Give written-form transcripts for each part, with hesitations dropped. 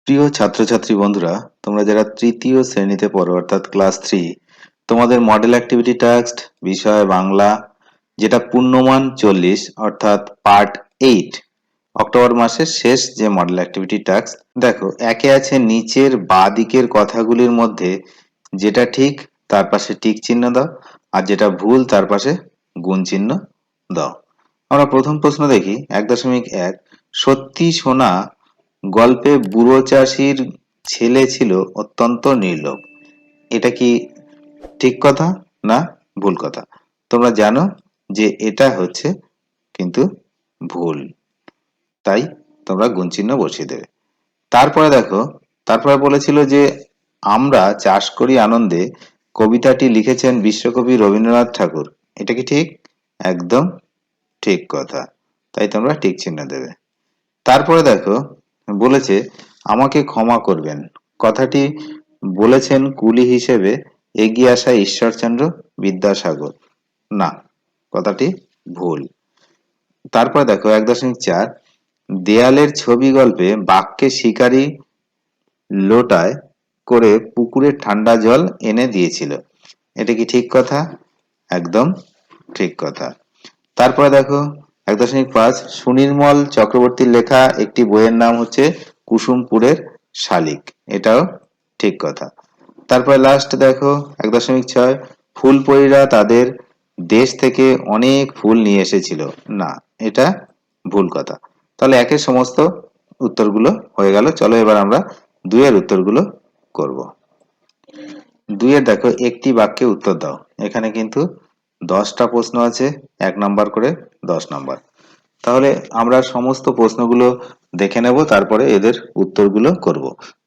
প্রিয় ছাত্রছাত্রী বন্ধুরা, তোমরা যারা তৃতীয় শ্রেণীতে পড়ো অর্থাৎ ক্লাস 3, তোমাদের মডেল অ্যাক্টিভিটি টাস্ক বিষয় বাংলা, যেটা পূর্ণমান 40 অর্থাৎ পার্ট 8, অক্টোবর মাসের শেষ যে মডেল অ্যাক্টিভিটি টাস্ক। দেখো, একে আছে নিচের বাঁ দিকের কথাগুলির মধ্যে যেটা ঠিক তার পাশে টিক চিহ্ন দাও, আর যেটা ভুল তার পাশে গুণ চিহ্ন দাও। আমরা প্রথম প্রশ্ন দেখি 1.1। সত্যি সোনা গল্পে বুড়ো চাষির ছেলে ছিল অত্যন্ত নির্লোভ। এটা কি ঠিক কথা না ভুল কথা? তোমরা জানো যে এটা হচ্ছে কিন্তু ভুল, তাই তোমরা গুণ চিহ্ন বসিয়ে দেবে। তারপরে দেখো, তারপরে বলেছিল যে আমরা চাষ করি আনন্দে, কবিতাটি লিখেছেন বিশ্বকবি রবীন্দ্রনাথ ঠাকুর। এটা কি ঠিক? একদম ঠিক কথা, তাই তোমরা টিক চিহ্ন দেবে। তারপরে দেখো, বলেছে আমাকে ক্ষমা করবেন, কথাটি বলেছেন কুলি হিসেবে এগিয়ে আসা ঈশ্বরচন্দ্র বিদ্যাসাগর। না, কথাটি ভুল। তারপর দেখো 1.4। দেয়ালের ছবি গল্পে বাঘকে শিকারী লোটায় করে পুকুরে ঠান্ডা জল এনে দিয়েছিল। এটা কি ঠিক কথা? একদম ঠিক কথা। তারপরে দেখো 1.5। সুনির্মল চক্রবর্তীর লেখা একটি বইয়ের নাম হচ্ছে কুসুমপুরের শালিক। এটাও ঠিক কথা। তারপরে লাস্ট দেখো 1.6। ফুলপরীরা তাদের দেশ থেকে অনেক ফুল নিয়ে এসেছিল। না, এটা ভুল কথা। তাহলে একের সমস্ত উত্তরগুলো হয়ে গেল। চলো এবার আমরা দুইয়ের উত্তরগুলো করব। দুইয়ের দেখো, একটি বাক্যে উত্তর দাও। এখানে কিন্তু 10টা প্রশ্ন আছে, 1 নাম্বার করে 10 নাম্বার। তাহলে আমরা সমস্ত প্রশ্নগুলো দেখে নেব, তারপরে এদের উত্তরগুলো করব।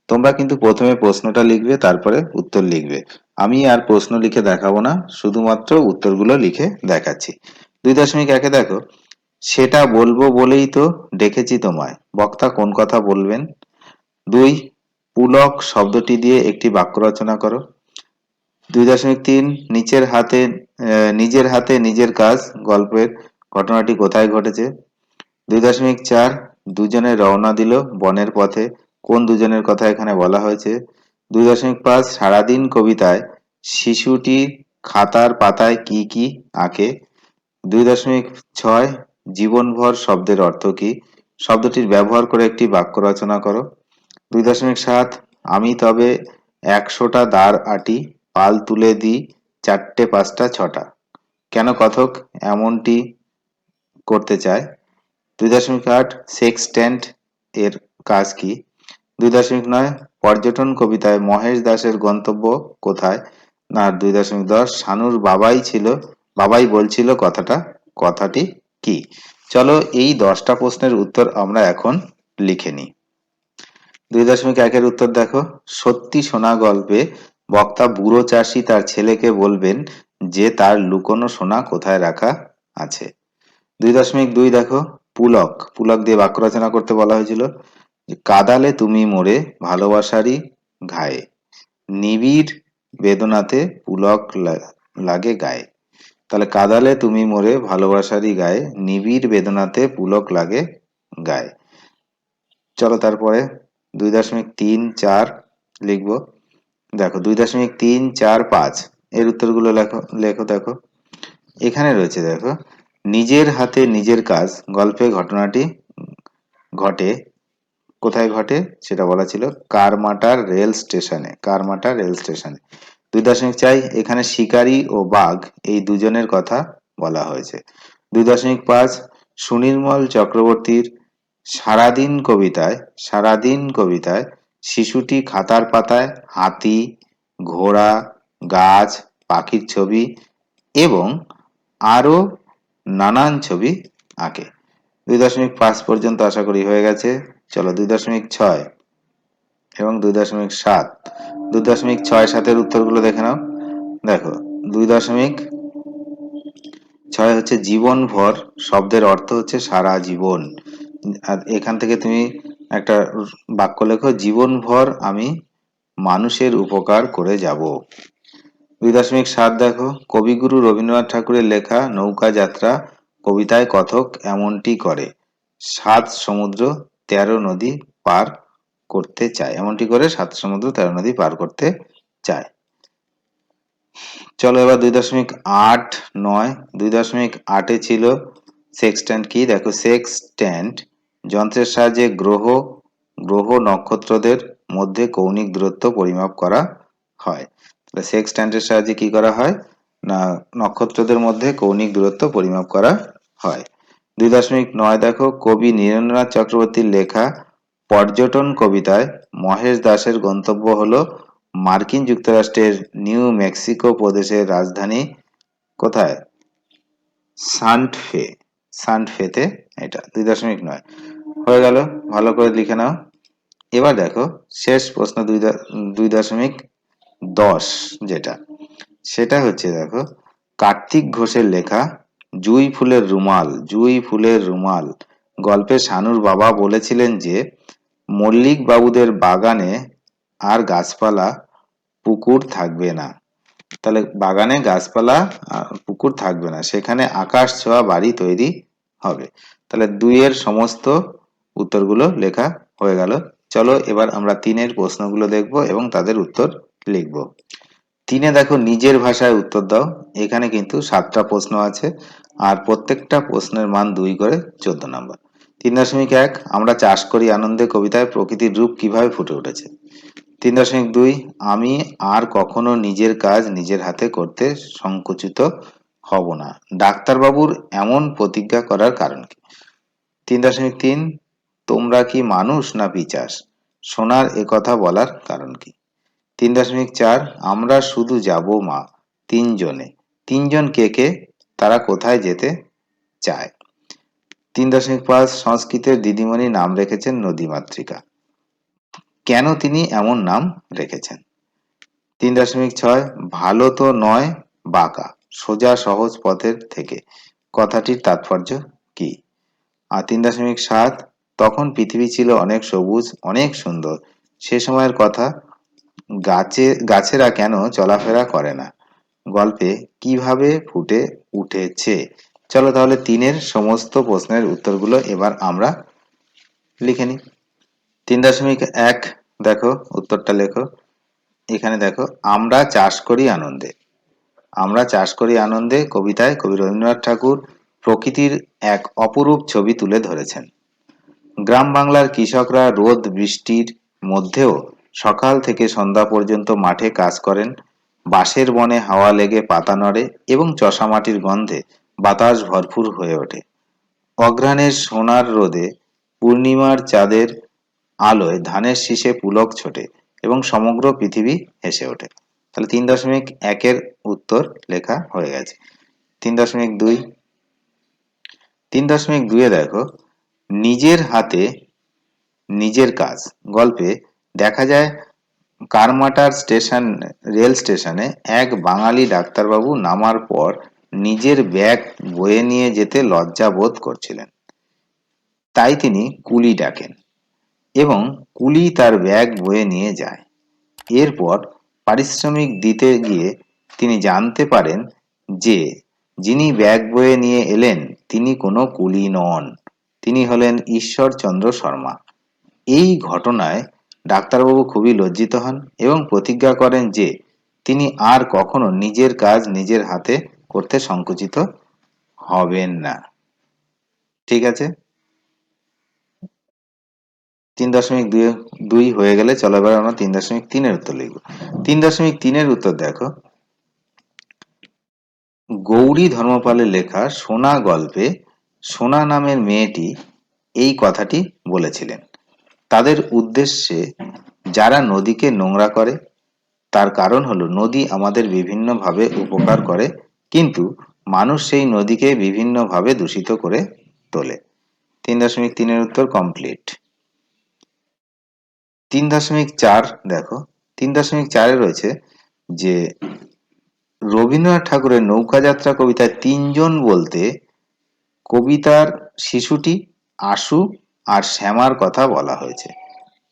তোমরা কিন্তু প্রথমে প্রশ্নটা লিখবে, তারপরে উত্তর লিখবে। আমি আর প্রশ্ন লিখে দেখাবো না, শুধুমাত্র উত্তরগুলো লিখে দেখাচ্ছি। 2.1-এ দেখো, সেটা বলবো বলেই তো ডেকেছি তোমায়, বক্তা কোন কথা বলবেন? 2, পুলক শব্দটি দিয়ে একটি বাক্য রচনা করো। 2.3, নিজের হাতে নিজের কাজ গল্পের ঘটনাটি কোথায় ঘটেছে? 2.4, দুজনে রওনা দিল বনের পথে, কোন দুজনের কথা এখানে বলা হয়েছে? 2.5, সারাদিন কবিতায় শিশুটি খাতার পাতায় কি কি আঁকে? 2.6, জীবনভর শব্দের অর্থ কি? শব্দটির ব্যবহার করে একটি বাক্য রচনা করো। 2.7, আমি তবে 100টা দাঁড় আঁটি, পাল তুলে দিই 4টে 5টা 6টা। কেন কথক এমনটি করতে চায়? 2.8, সেক্সট্যান্ট এর কাজ কি? 2.9, পর্যটন কবিতায় মহেশ দাসের গন্তব্য কোথায়? না 2.10, শানুর বাবাই বলছিল কথাটি কি? চলো এই 10টা প্রশ্নের উত্তর আমরা এখন লিখে নিই। 2.1-এর উত্তর দেখো, সত্যি সোনা গল্পে বক্তা বুড়ো চাষি তার ছেলেকে বলবেন যে তার লুকোনো সোনা কোথায় রাখা আছে। 2.2 দেখো, পুলক দিয়ে বাক্য রচনা করতে বলা হয়েছিল যে কাদালে তুমি মোরে ভালোবাসারই ঘায়ে, নিবিড় বেদনাতে লাগে গায়ে। তাহলে কাদালে তুমি মোরে ভালোবাসারই গায়ে, নিবিড় বেদনাতে পুলক লাগে গায়ে। চলো তারপরে 2.3-4 লিখবো। দেখো 2.3-4-5 এর উত্তরগুলো লেখো লেখো দেখো। এখানে রয়েছে দেখো, নিজের হাতে নিজের কাজ গল্পে ঘটনাটি ঘটে কোথায় ঘটে সেটা বলা ছিল কারমাটা রেল স্টেশনে। 2.4, এখানে শিকারী ও বাঘ এই দুজনের কথা বলা হয়েছে। 2.5, সুনির্মল চক্রবর্তীর সারাদিন কবিতায় শিশুটি খাতার পাতায় হাতি, ঘোড়া, গাছ, পাখির ছবি এবং আরো নানান ছবি আঁকে। 2.5 পর্যন্ত আশা করি হয়ে গেছে। চলো 2.6 এবং 2.7, 2.6-7 উত্তরগুলো দেখে নাও। দেখো 2.6 হচ্ছে জীবনভর শব্দের অর্থ হচ্ছে সারা জীবন। আর এখান থেকে তুমি একটা বাক্য লেখো, জীবনভর আমি মানুষের উপকার করে যাব। 2.7 দেখো, কবিগুরু রবীন্দ্রনাথ ঠাকুরের লেখা নৌকা যাত্রা কবিতায় কথক এমনটি করে, 7 সমুদ্র 13 নদী পার করতে চায়, এমনটি করে 7 সমুদ্র 13 নদী পার করতে চায়। চলো এবার 2.8 2.8 ছিল সেক্সট্যান্ট। কি দেখো, সেক্সট্যান্ট যন্ত্রের সাহায্যে গ্রহ গ্রহ নক্ষত্রদের মধ্যে কৌণিক দূরত্ব পরিমাপ করা হয়। তাহলে সেক্সট্যান্টের সাহায্যে কি করা হয় না, নক্ষত্রদের মধ্যে কৌণিক দূরত্ব পরিমাপ করা হয়। 2.9 দেখো, কবি নীরেন্দ্রনাথ চক্রবর্তীর লেখা পর্যটন কবিতায় মহেশ দাসের গন্তব্য হলো মার্কিন যুক্তরাষ্ট্রের নিউ মেক্সিকো প্রদেশের রাজধানী কোথায়? সান্টফে। সান্টফেতে এটা 2.9 হয়ে গেল, ভালো করে লিখে নাও। এবার দেখো শেষ প্রশ্ন 2.10 যেটা, সেটা হচ্ছে দেখো কার্তিক ঘোষের লেখা জুঁই ফুলের রুমাল গল্পে শানুর বাবা বলেছিলেন যে মল্লিক বাবুদের বাগানে আর গাছপালা পুকুর থাকবে না। তাহলে বাগানে গাছপালা পুকুর থাকবে না, সেখানে আকাশ ছোঁয়া বাড়ি তৈরি হবে। তাহলে 2 এর সমস্ত উত্তরগুলো লেখা হয়ে গেল। চলো এবার আমরা 3-এর প্রশ্নগুলো দেখব এবং তাদের উত্তর লিখব। 3-এ দেখো নিজের ভাষায় উত্তর দাও। এখানে কিন্তু 7টা প্রশ্ন আছে আর প্রত্যেকটা প্রশ্নের মান 2 করে 14 নম্বর। 3.1 আমরা চাষ করি আনন্দে কবিতায় প্রকৃতির রূপ কিভাবে ফুটে উঠেছে। 3.2 আমি আর কখনো নিজের কাজ নিজের হাতে করতে সংকুচিত হব না, ডাক্তারবাবুর এমন প্রতিজ্ঞা করার কারণ কি। 3.3 তোমরা কি মানুষ না পিশাচ, সোনার একথা বলার কারণ কি। 3.4 আমরা শুধু যাব মা তিনজনে, তিনজন কে কে, তারা কোথায় যেতে চায়। 3.5 সংস্কৃতের দিদিমণি নাম রেখেছেন নদীমাতৃকা, কেন তিনি এমন নাম রেখেছেন। 3.6 ভালো তো নয় বাঁকা, সোজা সহজ পথের থেকে, কথাটির তাৎপর্য কি। আর 3.7 তখন পৃথিবী ছিল অনেক সবুজ অনেক সুন্দর, সে সময়ের কথা, গাছেরা কেন চলাফেরা করে না, গল্পে কিভাবে ফুটে উঠেছে। চলো তাহলে 3-এর সমস্ত প্রশ্নের উত্তরগুলো এবার আমরা লিখে নিই। 3.1 দেখো উত্তরটা লেখো। এখানে দেখো আমরা চাষ করি আনন্দে। আমরা চাষ করি আনন্দে কবিতায় কবি রবীন্দ্রনাথ ঠাকুর প্রকৃতির এক অপরূপ ছবি তুলে ধরেছেন। গ্রাম বাংলার কৃষকরা রোদ বৃষ্টির মধ্যেও সকাল থেকে সন্ধ্যা পর্যন্ত মাঠে কাজ করেন। বাঁশের বনে হাওয়া লেগে পাতা নড়ে এবং চষা মাটির গন্ধে বাতাস ভরপুর হয়ে ওঠে। অঘ্রাণের সোনার রোদে পূর্ণিমার চাঁদের আলোয় ধানের শীষে পুলক ছোটে এবং সমগ্র পৃথিবী হেসে ওঠে। তাহলে 3.1-এর উত্তর লেখা হয়ে গেছে। 3.2 3.2-এ দেখো নিজের হাতে নিজের কাজ গল্পে দেখা যায় কারমাটার রেল স্টেশনে এক বাঙালি ডাক্তারবাবু নামার পর নিজের ব্যাগ বয়ে নিয়ে যেতে লজ্জা বোধ করছিলেন, তাই তিনি কুলি ডাকেন এবং কুলি তার ব্যাগ বয়ে নিয়ে যায়। এরপর পারিশ্রমিক দিতে গিয়ে তিনি জানতে পারেন যে যিনি ব্যাগ বয়ে নিয়ে এলেন তিনি কোনো কুলি নন, তিনি হলেন ঈশ্বরচন্দ্র শর্মা। এই ঘটনায় ডাক্তারবাবু খুবই লজ্জিত হন এবং প্রতিজ্ঞা করেন যে তিনি আর কখনো নিজের কাজ নিজের হাতে করতে সংকুচিত হবেন না। ঠিক আছে, 3.2 হয়ে গেলে চলো এবার আমরা 3.3-এর উত্তর লিখব। 3.3-এর উত্তর দেখো গৌরী ধর্মপালের লেখা সোনা গল্পে সোনা নামের মেয়েটি এই কথাটি বলেছিলেন তাদের উদ্দেশ্যে, যারা নদীকে নোংরা করে, তার কারণ হলো নদী আমাদের বিভিন্নভাবে উপকার করে কিন্তু মানুষ সেই নদীকে বিভিন্নভাবে দূষিত করে তোলে। 3.3-এর উত্তর কমপ্লিট। 3.4 দেখো, 3.4-এ রয়েছে যে রবীন্দ্রনাথ ঠাকুরের নৌকাযাত্রা কবিতায় তিনজন বলতে কবিতার শিশুটি, আশু আর শ্যামার কথা বলা হয়েছে।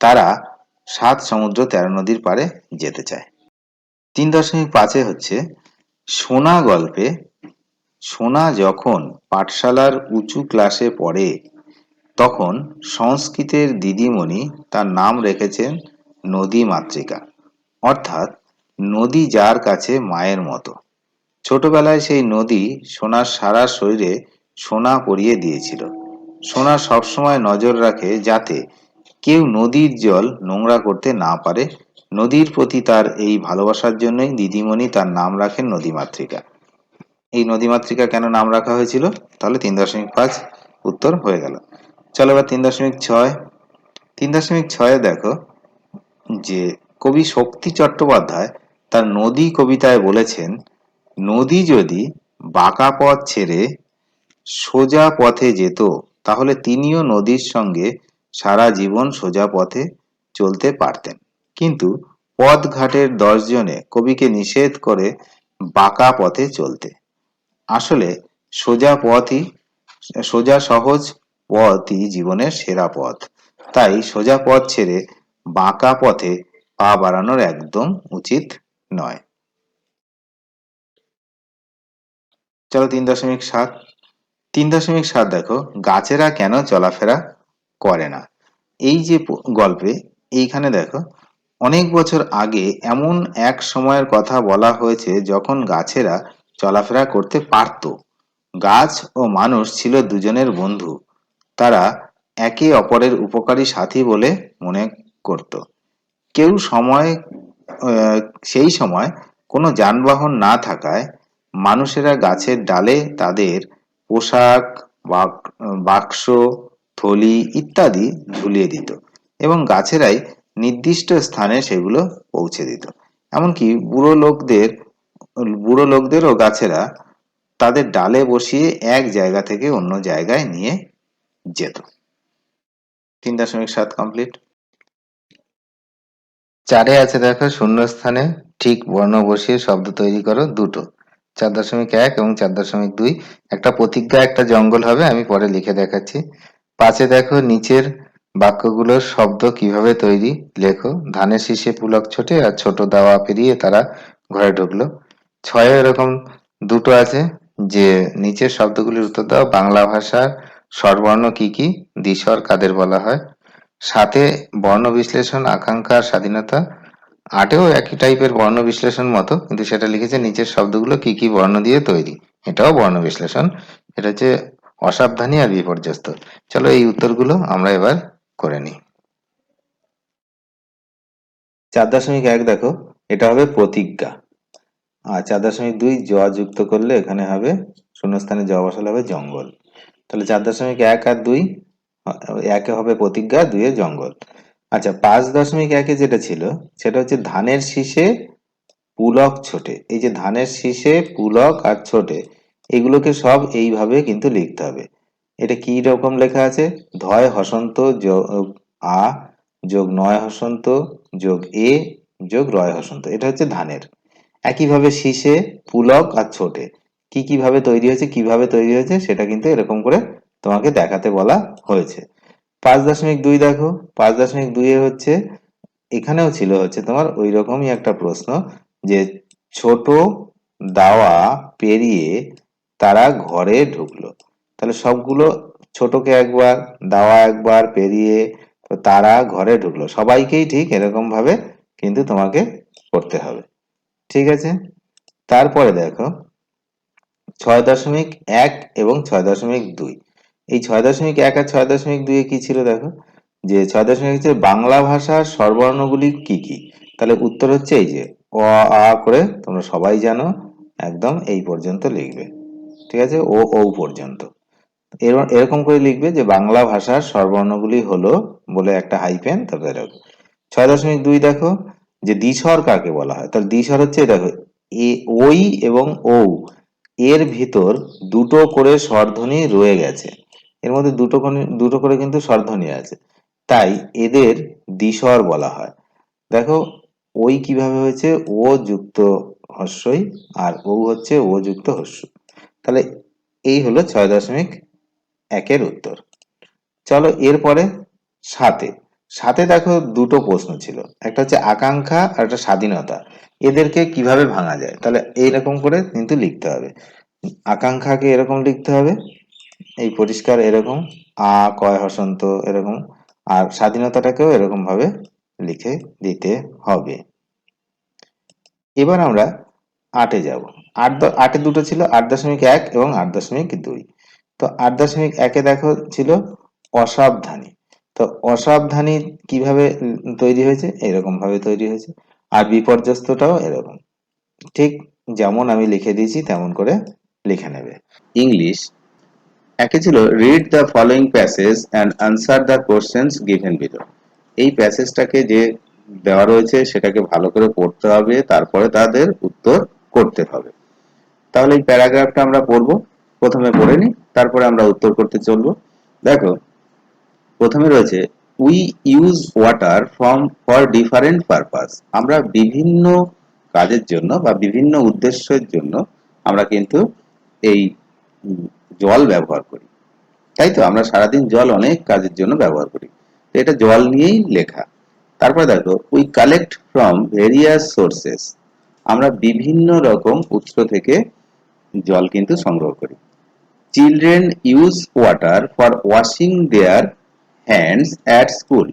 তারা 7 সমুদ্র 13 নদীর পাড়ে যেতে চায়। 3.5-এ হচ্ছে সোনা গল্পে সোনা যখন পাঠশালার উঁচু ক্লাসে পড়ে তখন সংস্কৃতের দিদিমণি তার নাম রেখেছেন নদী মাতৃকা, অর্থাৎ নদী যার কাছে মায়ের মতো। ছোটবেলায় সেই নদী সোনার সারা শরীরে সোনা পরিয়ে দিয়েছিল। সোনা সবসময় নজর রাখে যাতে কেউ নদীর জল নোংরা করতে না পারে। নদীর প্রতি তার এই ভালোবাসার জন্যই দিদিমণি তার নাম রাখেন নদীমাতৃকা। এই নদীমাতৃকা কেন নাম রাখা হয়েছিল? তাহলে 3.5 উত্তর হয়ে গেল। চলো এবার 3.6। 3.6 দেখো যে কবি শক্তি চট্টোপাধ্যায় তার নদী কবিতায় বলেছেন, নদী যদি বাঁকা পথ ছেড়ে সোজা পথে যেত তাহলে তিনিও নদীর সঙ্গে সারা জীবন সোজা পথে চলতে পারতেন। কিন্তু পথঘাটের 10 জনে কবিকে নিষেধ করে বাঁকা পথে চলতে। আসলে সোজা পথই সোজা সহজ পথই জীবনের সেরা পথ। তাই সোজা পথ ছেড়ে বাঁকা পথে পা বাড়ানোর একদম উচিত নয়। চলো 3.7। 3.7 দেখো গাছেরা কেন চলাফেরা করে না। এই যে গল্পে এইখানে দেখো অনেক বছর আগে এমন এক সময়ের কথা বলা হয়েছে যখন গাছেরা চলাফেরা করতে পারত। গাছ ও মানুষ ছিল দুজনের বন্ধু। তারা একে অপরের উপকারী সাথী বলে মনে করত। কেউ সময় সেই সময় কোনো যানবাহন না থাকায় মানুষেরা গাছের ডালে তাদের পোশাক, বাক্স, থলি ইত্যাদি ঝুলিয়ে দিত এবং গাছেরাই নির্দিষ্ট স্থানে সেগুলো পৌঁছে দিত। এমনকি বুড়ো লোকদেরও গাছেরা তাদের ডালে বসিয়ে এক জায়গা থেকে অন্য জায়গায় নিয়ে যেত। 3.7 কমপ্লিট। 4 আছে দেখো শূন্যস্থানে ঠিক বর্ণ বসিয়ে শব্দ তৈরি করো দুটো। 4.1 এবং 4.2 একটা প্রতিজ্ঞা একটা জঙ্গল হবে, আমি পরে লিখে দেখাচ্ছি। 5 দেখো নিচের বাক্যগুলোর শব্দ কিভাবে তৈরি লেখো। ধানের শীষে পুলক ছোটে আর ছোট দাওয়া পেরিয়ে তারা ঘরে ঢুকলো। 6 এরকম দুটো আছে যে নিচের শব্দগুলির উত্তর দাও। বাংলা ভাষার স্বরবর্ণ কি কি, দ্বিস্বর কাদের বলা হয়। 7 বর্ণ বিশ্লেষণ, আকাঙ্ক্ষা আর স্বাধীনতা। 8 একই টাইপের বর্ণ বিশ্লেষণ মতো, কিন্তু সেটা লিখেছে নিচের শব্দগুলো কি কি বর্ণ দিয়ে তৈরি। এটাও বর্ণ বিশ্লেষণ, এটা হচ্ছে অসাবধানী আর বিপর্যস্ত। চলো এই উত্তরগুলো আমরা এবার করে নিই। 4.1 দেখো এটা হবে প্রতিজ্ঞা। আর 4.2 জ যুক্ত করলে এখানে হবে শূন্যস্থানে জ বসালে হবে জঙ্গল। তাহলে 4.1 আর 2 একে হবে প্রতিজ্ঞা, 2 জঙ্গল। আচ্ছা 5.1 যেটা ছিল সেটা হচ্ছে ধানের শীষে পুলক ছোটে। এই যে ধানের শীষে পুলক আর ছোটে এগুলোকে সব এইভাবে কিন্তু লিখতে হবে। এটা কি রকম লেখা আছে? ধয় হসন্ত যোগ আ যোগ নয় হসন্ত যোগ এ যোগ রয় হসন্ত, এটা হচ্ছে ধানের। একইভাবে শীষে পুলক আর ছোটে কি কিভাবে তৈরি হয়েছে, কিভাবে তৈরি হয়েছে সেটা কিন্তু এরকম করে তোমাকে দেখাতে বলা হয়েছে। 5.2 দেখো 5.2 হচ্ছে এখানেও ছিল হচ্ছে তোমার ওই রকমই একটা প্রশ্ন যে ছোট দাওয়া পেরিয়ে তারা ঘরে ঢুকলো। তাহলে সবগুলো ছোটকে একবার, দাওয়া একবার পেরিয়ে তারা ঘরে ঢুকলো, সবাইকেই ঠিক এরকম ভাবে কিন্তু তোমাকে করতে হবে। ঠিক আছে, তারপরে দেখো 6.1 এবং 6.2। এই 6.1 আর 6.2 কি ছিল দেখো যে 6.1 হচ্ছে বাংলা ভাষার স্বরবর্ণগুলি কি কি। তাহলে উত্তর হচ্ছে এই যে অ আ করে তোমরা সবাই জানো, একদম এই পর্যন্ত লিখবে। ঠিক আছে, ও ও পর্যন্ত এরকম করে লিখবে যে বাংলা ভাষার স্বরবর্ণগুলি হলো বলে একটা হাইফেন, তারপরে দেখো 6.2 দেখো যে দ্বিস্বর কাকে বলা হয়। তাহলে দ্বিস্বর হচ্ছে দেখো এ ওই এবং ও এর ভিতর দুটো করে স্বরধ্বনি রয়ে গেছে, এর মধ্যে দুটো করে কিন্তু স্বরধ্বনি আছে, তাই এদের দ্বিস্বর বলা হয়। দেখো ওই কিভাবে হয়েছে ও যুক্ত হস্যই আর ও হচ্ছে ও যুক্ত হস্য। তাহলে এই হলো 6.1 উত্তর। চলো এরপরে সাথে সাথে দেখো দুটো প্রশ্ন ছিল, একটা হচ্ছে আকাঙ্ক্ষা আর একটা স্বাধীনতা, এদেরকে কিভাবে ভাঙা যায়। তাহলে এইরকম করে কিন্তু লিখতে হবে। আকাঙ্ক্ষাকে এরকম লিখতে হবে এই পরিষ্কার এরকম, কয় হসন্ত এরকম, আর স্বাধীনতাটাকেও এরকম ভাবে লিখে দিতে হবে। এবার আমরা আটে যাব। আটে দুটো ছিল, 8.1 এবং 8.2। তো 8.1-এ দেখো ছিল অসাবধানী। তো অসাবধানী কিভাবে তৈরি হয়েছে? এরকম ভাবে তৈরি হয়েছে। আর বিপর্যস্তটাও এরকম, ঠিক যেমন আমি লিখে দিয়েছি তেমন করে লিখে নেবে। ইংলিশ একে ছিল read the following passage and answer the questions given below. এই প্যাসেজটাকে যে দেওয়া রয়েছে সেটাকে ভালো করে পড়তে হবে, তারপরে তাদের উত্তর করতে হবে। তাহলে এই প্যারাগ্রাফটা আমরা পড়বো, প্রথমে পড়ে নিই, তারপরে আমরা উত্তর করতে চলবো। দেখো, প্রথমে রয়েছে we use water for different purpose. আমরা বিভিন্ন কাজের জন্য বা বিভিন্ন উদ্দেশ্যের জন্য আমরা কিন্তু এই জল ব্যবহার করি, তাই তো? আমরা সারাদিন জল অনেক কাজের জন্য ব্যবহার করি। তো এটা জল নিয়েই লেখা। তারপরে দেখো we collect from various sources. আমরা বিভিন্ন রকম উৎস থেকে জল কিন্তু সংগ্রহ করি। Children use water for washing their hands at school.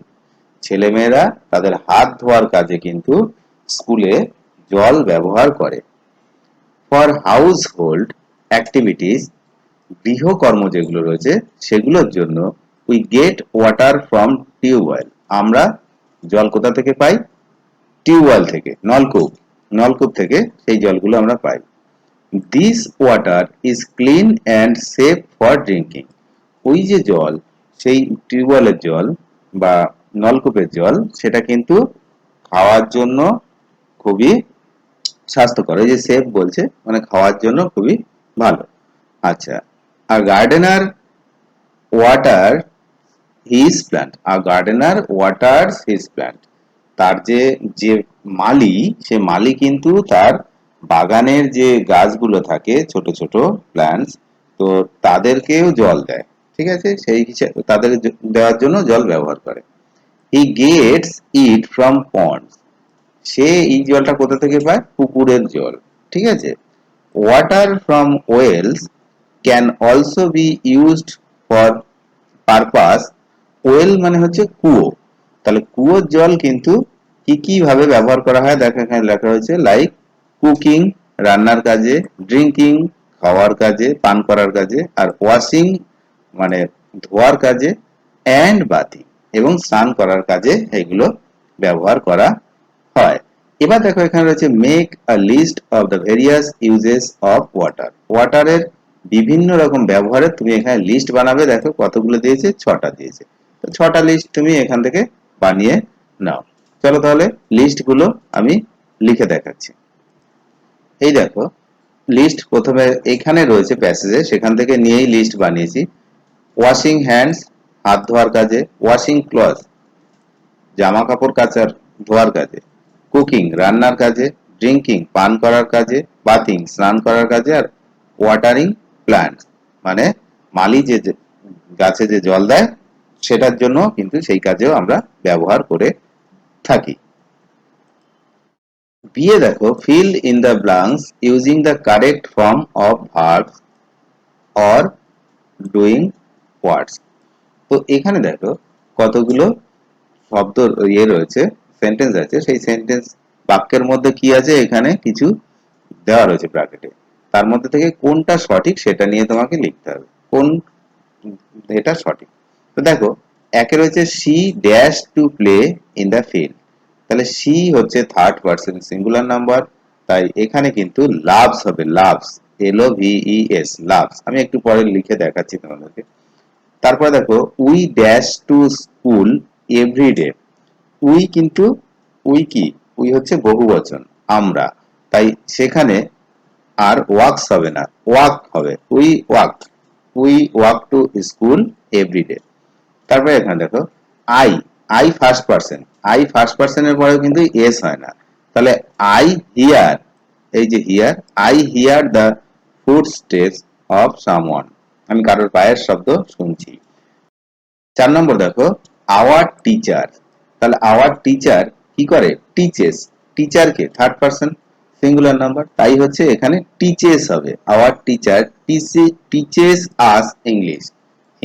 ছেলেমেয়েরা তাদের হাত ধোয়ার কাজে কিন্তু স্কুলে জল ব্যবহার করে। ফর হাউস হোল্ড অ্যাক্টিভিটিস, গৃহকর্ম যেগুলো রয়েছে সেগুলোর জন্য we get water from tubewell. আমরা জল কোথা থেকে পাই? টিউবওয়েল থেকে, নলকূপ। নলকূপ থেকে সেই জলগুলো আমরা পাই। This water is clean and safe for drinking. ওই যে জল, সেই টিউবওয়েলের জল বা নলকূপের জল, সেটা কিন্তু খাওয়ার জন্য খুবই স্বাস্থ্যকর। এই যে সেফ বলছে, মানে খাওয়ার জন্য খুবই ভালো। আচ্ছা, আর গার্ডেনার ওয়াটার হিজ প্ল্যান্ট, আর গার্ডেনার ওয়াটার্স হিজ প্ল্যান্ট। তার যে যে মালি, সে মালি কিন্তু তার বাগানের যে গাছগুলো থাকে, ছোট ছোট প্ল্যান্টস, তো তাদেরকেও জল দেয়। ঠিক আছে, সেই হিসাবে তাদের দেওয়ার জন্য জল ব্যবহার করে। He gets it from ponds. সে এই জলটা কোথা থেকে পায়? পুকুরের জল। ঠিক আছে। Water from wells can also be used for purpose. Well মানে হচ্ছে কুয়ো। তাহলে কুয়োর জল কিন্তু কি কি ভাবে ব্যবহার করা হয় দেখো, এখানে লেখা হয়েছে লাইক কুকিং, রান্নার কাজে, ড্রিঙ্কিং, খাওয়ার কাজে, পান করার কাজে, আর ওয়াশিং মানে ধোয়ার কাজে, অ্যান্ড বাথিং এবং স্নান করার কাজে এগুলো ব্যবহার করা হয়। এবার দেখো এখানে রয়েছে make a list of the various uses of water. ওয়াটারের বিভিন্ন রকম ব্যবহারের তুমি এখানে লিস্ট বানাবে। দেখো কতগুলো দিয়েছে, 6টা দিয়েছে। তো 6টা লিস্ট তুমি এখান থেকে বানিয়ে নাও। চলো তাহলে লিস্ট গুলো আমি লিখে দেখাচ্ছি। এই দেখো লিস্ট প্রথমে এখানে রয়েছে প্যাসেজে, সেখান থেকে নিয়েই লিস্ট বানিয়েছি। ওয়াশিং হ্যান্ডস, হাত ধোয়ার কাজে। ওয়াশিং ক্লথ, জামা কাপড় কাচার ধোয়ার কাজে। কুকিং, রান্নার কাজে। ড্রিঙ্কিং, পান করার কাজে। বাথিং, স্নান করার কাজে। আর ওয়াটারিং প্ল্যান্ট মানে মালি যে গাছে যে জল দেয় সেটার জন্য কিন্তু সেই কাজেও আমরা ব্যবহার করে থাকি। বিয়ে দেখো fill in the blanks using the correct form of verbs or doing ওয়ার্ডস। তো এখানে দেখো কতগুলো শব্দ রয়েছে, সেন্টেন্স আছে। সেই সেন্টেন্স বাক্যের মধ্যে কি আছে, এখানে কিছু দেওয়া রয়েছে ব্র্যাকেটে। তার মধ্যে থেকে কোনটা সঠিক সেটা নিয়ে তোমাকে লিখতে হবে, কোন এটা সঠিক। তো দেখো একে রয়েছে C dash to play in the field. তাহলে সি হচ্ছে থার্ড পারসন সিঙ্গুলার নাম্বার, তাই এখানে কিন্তু লাভস হবে, লাভস, LOVES, লাভস। আমি একটু পরে লিখে দেখাচ্ছি তোমাদেরকে। তারপরে দেখো we dash to school every day. We কিন্তু উই কি, উই হচ্ছে বহুবচন, আমরা, তাই সেখানে আর ওয়ার্কস হবে না, ওয়াক হবে, we walk to school every day. তারপরে এখানে দেখো I, I first person, I first পার্সনের পরেও কিন্তু এস হয় না। তাহলে আই হিয়ার, এই যে here, I here the foot steps of someone. আমি কারোর পায়ের শব্দ শুনছি। 4 নম্বর দেখো আওয়ার টিচার। তাহলে আওয়ার টিচার কি করে? টিচেস। টিচারকে থার্ড পারসন সিঙ্গুলার নাম্বার, তাই হচ্ছে এখানে টিচেস হবে। Our teacher teaches us English.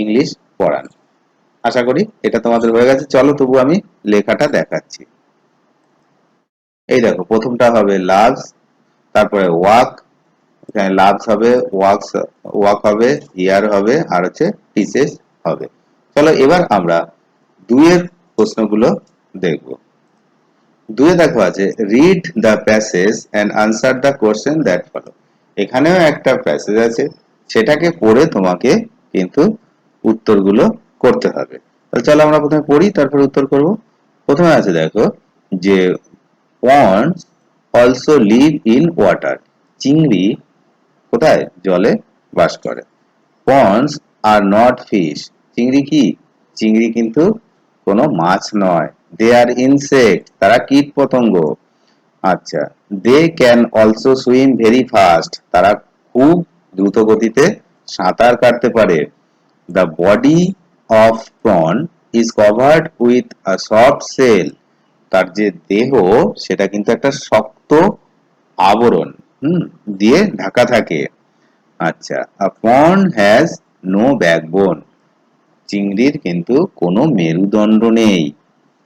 English পড়ান। আশা করি এটা তোমাদের হয়ে গেছে। চলো তবু আমি লেখাটা দেখাচ্ছি। এই দেখো, প্রথমটা হবে লাভস, তারপরে ওয়াক, এখানে লাভস হবে, ওয়ার্কস, ওয়াক হবে, হিয়ার হবে, আর হচ্ছে টিচেস হবে। চলো এবার আমরা দুইয়ের প্রশ্নগুলো দেখব। দুয়ে দেখো আছে read the passage and answer the question that follow. এখানেও একটা প্যাসেজ আছে, সেটাকে পড়ে তোমাকে কিন্তু উত্তরগুলো করতে হবে। তাহলে চলো আমরা প্রথমে পড়ি, তারপর উত্তর করব। প্রথমে আছে দেখো যে prawns also live in water. চিংড়ি কোথায়? জলে বাস করে। Prawns are not fish. চিংড়ি কি? চিংড়ি কিন্তু কোনো মাছ নয়। দে আর ইনসেক্ট, তারা কীট পতঙ্গ। আচ্ছা, they can also swim very fast, তারা খুব দ্রুত গতিতে সাঁতার কাটতে পারে। The body of prawn is covered with a soft shell, তার যে দেহ সেটা কিন্তু একটা শক্ত আবরণ দিয়ে ঢাকা থাকে। আচ্ছা, আ পন্ড হ্যাজ নো ব্যাকবোন, চিংড়ির কিন্তু কোনো মেরুদণ্ড নেই।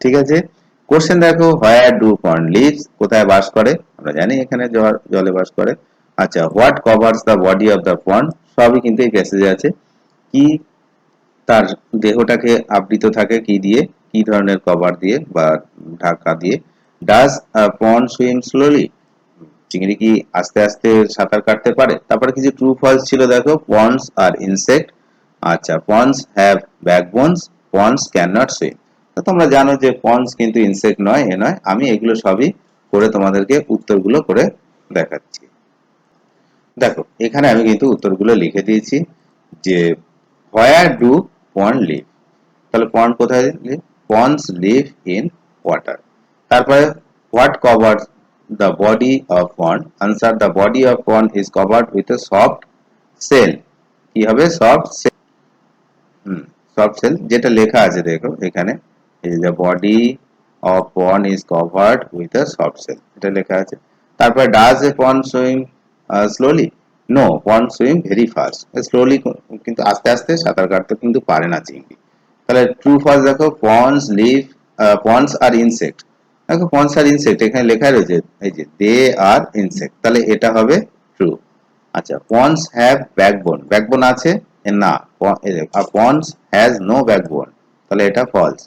ঠিক আছে। কোশ্চেন দেখো, হোয়ার ডু পন্ড লিভস, কোথায় বাস করে? আমরা জানি এখানে জলে বাস করে। আচ্ছা, what covers the body of the pond, সবই কিন্তু এই প্যাসেজে আছে। কি তার দেহটাকে আবৃত থাকে কি দিয়ে, কি ধরনের কভার দিয়ে বা ঢাকা দিয়ে? ডাজ পন্ড সুইম স্লোলি, চিংড়ি কি আস্তে আস্তে সাঁতার কাটতে পারে? তারপরে কিছু ট্রু ফলস ছিল দেখো, পন্ডস আর ইনসেক্ট। আচ্ছা, ponds have backbones, ponds can not swim. তো তোমরা জানো যে পন্ডস কিন্তু ইনসেক্ট নয়, এ নয়। আমি এগুলো সবই করে তোমাদেরকে উত্তরগুলো করে দেখাচ্ছি। দেখো এখানে আমি কিন্তু উত্তরগুলো লিখে দিয়েছি যে হোয়ার ডু পন্ড লিভ, তাহলে পন্ড কোথায় live? Ponds live in water. তারপরে what cover the body of pond, answer the body of pond is covered with a soft shell. কি হবে? Soft sell. সফট সেল যেটা লেখা আছে দেখো এখানে, এই যে body of pond is covered with a soft shell, এটা লেখা আছে। তারপরে does a pond swim slowly? No, pond swim very fast. Slowly কিন্তু আস্তে আস্তে সাঁতার কাটতে কিন্তু পারে না চিংড়ি। তাহলে ট্রু ফার্স্ট দেখো, পন্ডস লিভ, পন্ডস আর ইনসেক্ট। দেখো পন্ডস আর ইনসেক্ট এখানে লেখা রয়েছে, এই যে দে আর ইনসেক্ট, তাহলে এটা হবে ট্রু। আচ্ছা, পন্ডস হ্যাভ ব্যাকবোন, ব্যাকবোন আছে? না। আর পন্ডস হ্যাজ নো ব্যাকবোন, তাহলে এটা ফলস।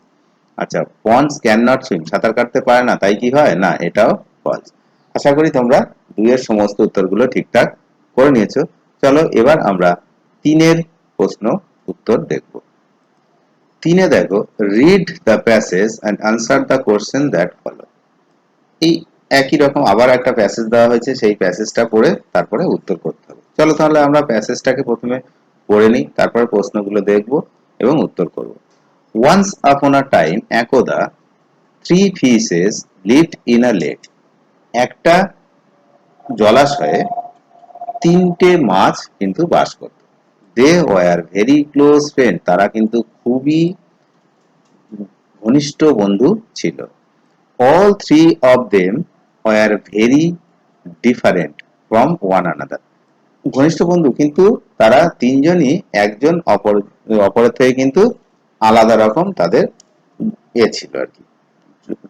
আচ্ছা, পন্ডস ক্যান নট সুইম, সাঁতার কাটতে পারে না, তাই কি হয়? না, এটাও ফলস। আশা করি তোমরা দুইয়ের সমস্ত উত্তরগুলো ঠিকঠাক করে নিয়েছো। চলো এবার আমরা তিনের প্রশ্ন উত্তর দেখব। তিনে দেখো, read the passage and answer the question that follow. এই একই রকম আবার একটা প্যাসেজ দেওয়া হয়েছে, সেই প্যাসেজটা পড়ে তারপরে উত্তর করতে হবে। চলো তাহলে আমরা প্যাসেজটাকে প্রথমে পড়ে নিই, তারপরে প্রশ্নগুলো দেখব এবং উত্তর করব। ওয়ান্স আপন আ টাইম, একদা, three fishes lived in a lake. একটা জলাশয়ে তিনটে মাছ কিন্তু বাস করত। They were very close friend, তারা কিন্তু খুবই ঘনিষ্ঠ বন্ধু ছিল। All three of them were very different from one another. ঘনিষ্ঠ বন্ধু কিন্তু তারা তিনজনই একজন অপরের থেকে কিন্তু আলাদা রকম তাদের ছিল আর কি,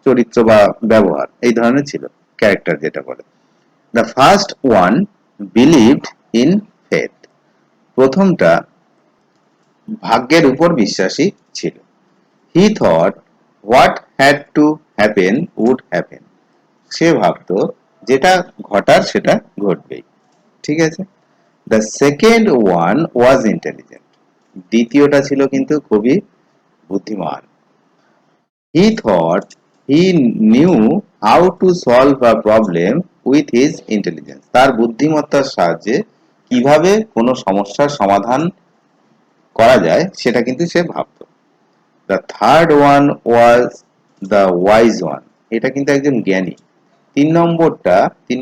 চরিত্র বা ব্যবহার এই ধরনের ছিল, ক্যারেক্টার যেটা বলে। The first one believed in faith, প্রথমটা ভাগ্যের উপর বিশ্বাসী ছিল। He thought what had to happen would happen, সে ভাবতো যেটা ঘটার সেটা ঘটবেই। ঠিক আছে। The second one was intelligent, দ্বিতীয়টা ছিল কিন্তু খুবই বুদ্ধিমান। He thought he knew how to solve a problem with his intelligence, তার বুদ্ধিমত্তার সাহায্যে কিভাবে কোনো সমস্যার সমাধান করা যায় সেটা কিন্তু সে ভাবতো। The third one was the wise one, এটা কিন্তু একজন জ্ঞানী। তিন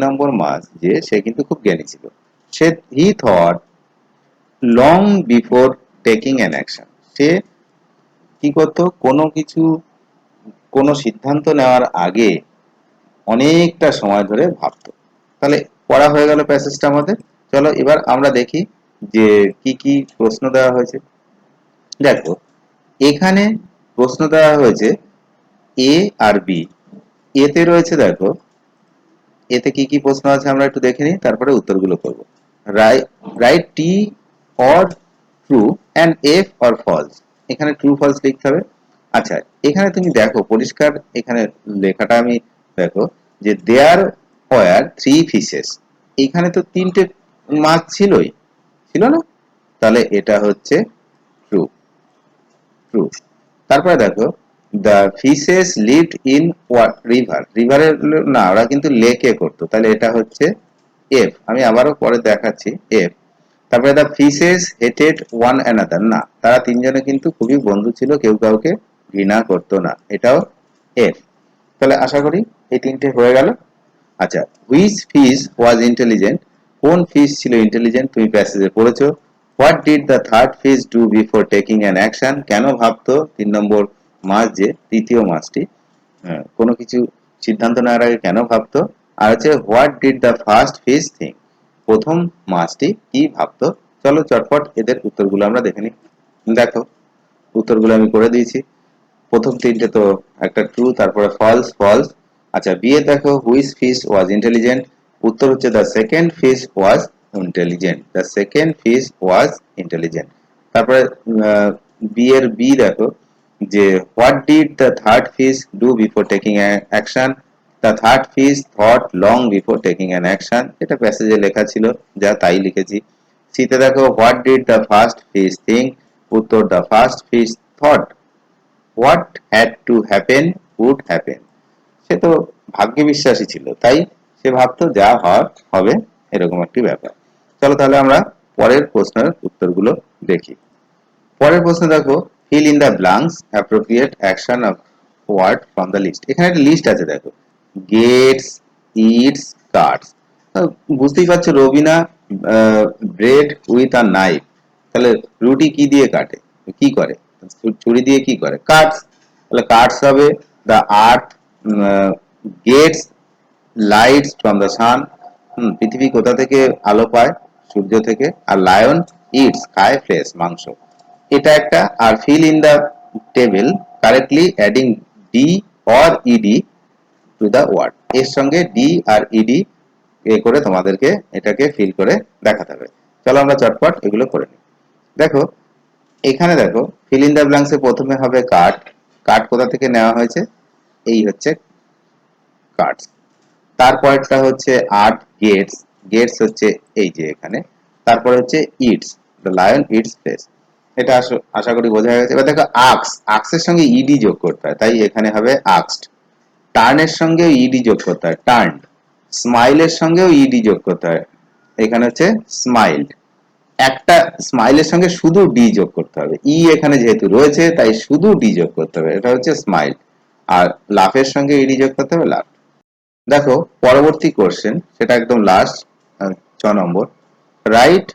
নম্বর মাস যে সে কিন্তু খুব জ্ঞানী ছিল। সে he thought long before taking an action, সে কি করতো, কোনো সিদ্ধান্ত নেওয়ার আগে অনেকটা সময় ধরে ভাবতো। তাহলে পড়া হয়ে গেল প্যাসেজটা আমাদের। চলো এবার আমরা দেখি যে কি কি প্রশ্ন দেওয়া হয়েছে। দেখো এখানে প্রশ্ন দেওয়া হয়েছে এ আর বি। এতে রয়েছে দেখো, এতে কি কি প্রশ্ন আছে আমরা একটু দেখে নিই, তারপরে উত্তরগুলো করব। Write T or true and F or false. এখানে ট্রু ফলস লিখতে হবে। আচ্ছা, এখানে তুমি দেখো পরিষ্কার, এখানে লেখাটা আমি দেখো যে দেয়ার ওয়ার থ্রি ফিশেস। এখানে তো তিনটে মাছ ছিলই, ছিল না? তাহলে এটা হচ্ছে ট্রু। ট্রু। তারপরে দেখো the fishes lived in river. রিভারে না, ওরা কিন্তু লেকে করতো, তাহলে এটা হচ্ছে এফ। আমি আবারও পরে দেখাচ্ছি এফ। তারপরে the fishes hated one another. না, তারা তিনজনে কিন্তু খুবই বন্ধু ছিল, কেউ কাউকে ঘৃণা করতো না, এটাও এফ। তাহলে আশা করি এই তিনটে হয়ে গেল। আচ্ছা, হুইচ ফিশ ওয়াজ ইন্টেলিজেন্ট। কোন ফিশ ছিল ইন্টেলিজেন্ট, তুমি প্যাসেজে পড়েছো। What did the third fish do before taking an action. কেন ভাবতো তিন নম্বর মাছ, যে তৃতীয় মাছটি, কোনো কিছু সিদ্ধান্ত নেওয়ার আগে কেন ভাবতো। আর হচ্ছে what did the first fish think. প্রথম মাছটি কি ভাবতো। চলো চটপট এদের উত্তরগুলো আমরা দেখে নিই। দেখো উত্তরগুলো আমি করে দিয়েছি। প্রথম তিনটে তো একটা ট্রু, তারপরে ফলস ফলস। আচ্ছা, বি এ দেখো হুইচ ফিশ ওয়াজ ইন্টেলিজেন্ট। উত্তর হচ্ছে the second fish was intelligent. The second fish was intelligent. তারপরে বি এর বি দেখো যে what did the third fish do before taking action. The third fish thought long before taking an action. এটা প্যাসেজে লেখা ছিল, যা তাই লিখেছি। সিতে দেখো what did the first fish think. উত্তর the first fish thought what had to happen would happen. সে তো ভাগ্যে বিশ্বাসী ছিল, তাই সে ভাবতো যা হওয়ার হবে, এরকম একটি ব্যাপার। চলো তাহলে আমরা পরের প্রশ্নের উত্তরগুলো দেখি। পরের প্রশ্ন দেখো fill in the blanks appropriate action of word from the list. এখানে একটা লিস্ট আছে দেখো, গেটস, ইটস, কাটস। বুঝতেই পারছো Raveena bread with a knife. তাহলে রুটি কি দিয়ে কাটে, কি করে, ছুরি দিয়ে কি করে, কাটস। তাহলে কাটস হবে। The earth gets lights from the sun. পৃথিবী কোথা থেকে আলো পায়, সূর্য থেকে। আর লায়ন ইটস খায় ফ্রেশ মাংস। এটা একটা। আর fill in the table correctly adding D or ED to the word. এর সঙ্গে ডি আর ইডি এ করে তোমাদেরকে এটাকে ফিল করে দেখাতে হবে। চলো আমরা চটপট এগুলো করে নিই। দেখো এখানে দেখো ফিল ইন দ্য ব্ল্যাঙ্কসে প্রথমে হবে কাঠ। কাঠ কোথা থেকে নেওয়া হয়েছে, এই হচ্ছে কাঠ। তারপরটা হচ্ছে আট গেটস। গেটস হচ্ছে এই যে এখানে। তারপরে হচ্ছে it's, the lion it's flash. এটা আশা করি বোঝা গেছে। এবার দেখো আক্স, আক্সের সঙ্গে ইডি যোগ করতে হয়, তাই এখানে হবে আক্সড। টার্নের সঙ্গেও ইডি যোগ করতে হয়, টার্নড। স্মাইলের সঙ্গেও ইডি যোগ করতে হয়, এখানে হচ্ছে স্মাইলড। একটা স্মাইলের সঙ্গে শুধু ডি যোগ করতে হবে, ই এখানে যেহেতু রয়েছে তাই শুধু ডি যোগ করতে হবে, এটা হচ্ছে স্মাইল। আর লাফের সঙ্গে ইডি যোগ করতে হবে, লাফ। দেখো পরবর্তী কোশ্চেন, সেটা একদম লাস্ট, 6 নম্বর। Write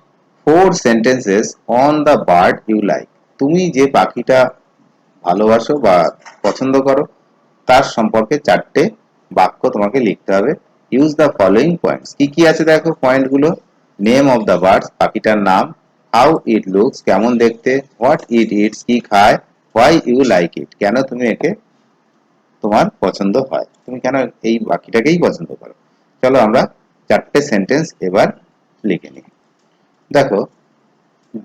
4 sentences on the bird you like. তুমি যে পাখিটা ভালোবাসো বা পছন্দ করো তার সম্পর্কে 4টে বাক্য তোমাকে লিখতে হবে। Use the following points. কি কি আছে দেখো পয়েন্টগুলো। নেম অফ দ্য বার্ডস, পাখিটার নাম। হাউ ইট লুকস, কেমন দেখতে। হোয়াট ইট ইটস, কি খায়। হোয়াই ইউ লাইক ইট, কেন তুমি একে তোমার পছন্দ হয়, তুমি কেন এই পাখিটাকেই পছন্দ করো। চলো আমরা 4টে সেন্টেন্স এবার লিখে নিই। দেখো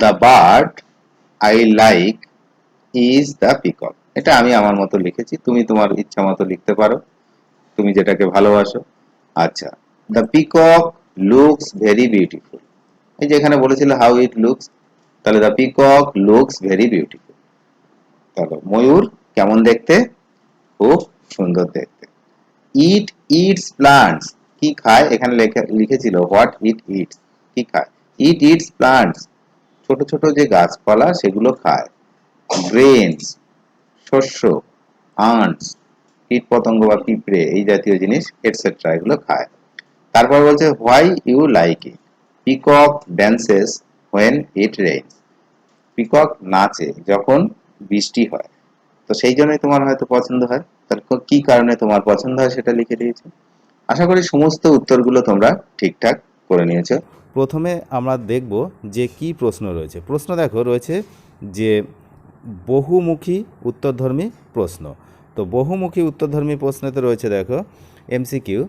the bird I like is the peacock. এটা আমি আমার মতো লিখেছি, তুমি তোমার ইচ্ছা মতো লিখতে পারো, তুমি যেটাকে ভালোবাসো। আচ্ছা, the peacock looks very beautiful. এই যে এখানে বলেছিল হাউ ইট লুকস, তাহলে the peacock looks very beautiful. তাহলে ময়ূর কেমন দেখতে, খুব সুন্দর দেখতে। ইট ইটস প্লান্টস, কি খায়, এখানে লিখেছিল হোয়াট ইট ইটস, কি খায়। ইট ইটস প্লান্টস, ছোট ছোট যে গাছপালা সেগুলো খায়। গ্রেনস, শস্য। আন্টস, কীট পতঙ্গ বা পিঁপড়ে এই জাতীয় জিনিস এটসেট্রা, এগুলো খায়। তারপর বলছে why you like it. Peacock dances when it rains. Peacock নাচে যখন বৃষ্টি হয়, তো সেই জন্যই তোমার হয়তো পছন্দ হয়। তার কি কারণে তোমার পছন্দ হয় সেটা লিখে দিয়েছে। আশা করি সমস্ত উত্তরগুলো তোমরা ঠিকঠাক করে নিয়েছো। প্রথমে আমরা দেখব যে কি প্রশ্ন রয়েছে। প্রশ্ন দেখো রয়েছে যে বহুমুখী উত্তরধর্মী প্রশ্ন। তো বহুমুখী উত্তরধর্মী প্রশ্নেতে রয়েছে দেখো এমসিকিউ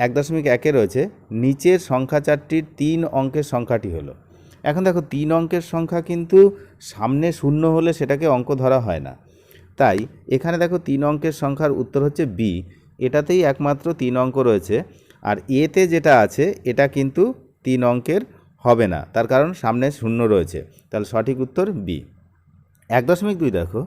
1.1 রয়েছে নিচের সংখ্যা চারটির 3 অঙ্কের সংখ্যাটি হলো। এখন দেখো 3 অঙ্কের সংখ্যা কিন্তু সামনে শূন্য হলে সেটাকে অঙ্ক ধরা হয় না, তাই এখানে দেখো 3 অঙ্কের সংখ্যার উত্তর হচ্ছে বি, এটাতেই একমাত্র 3 অঙ্ক রয়েছে। আর এতে যেটা আছে এটা কিন্তু 3 অঙ্কের হবে না, তার কারণ সামনে শূন্য রয়েছে, তাহলে সঠিক উত্তর বি। 1.2 দেখো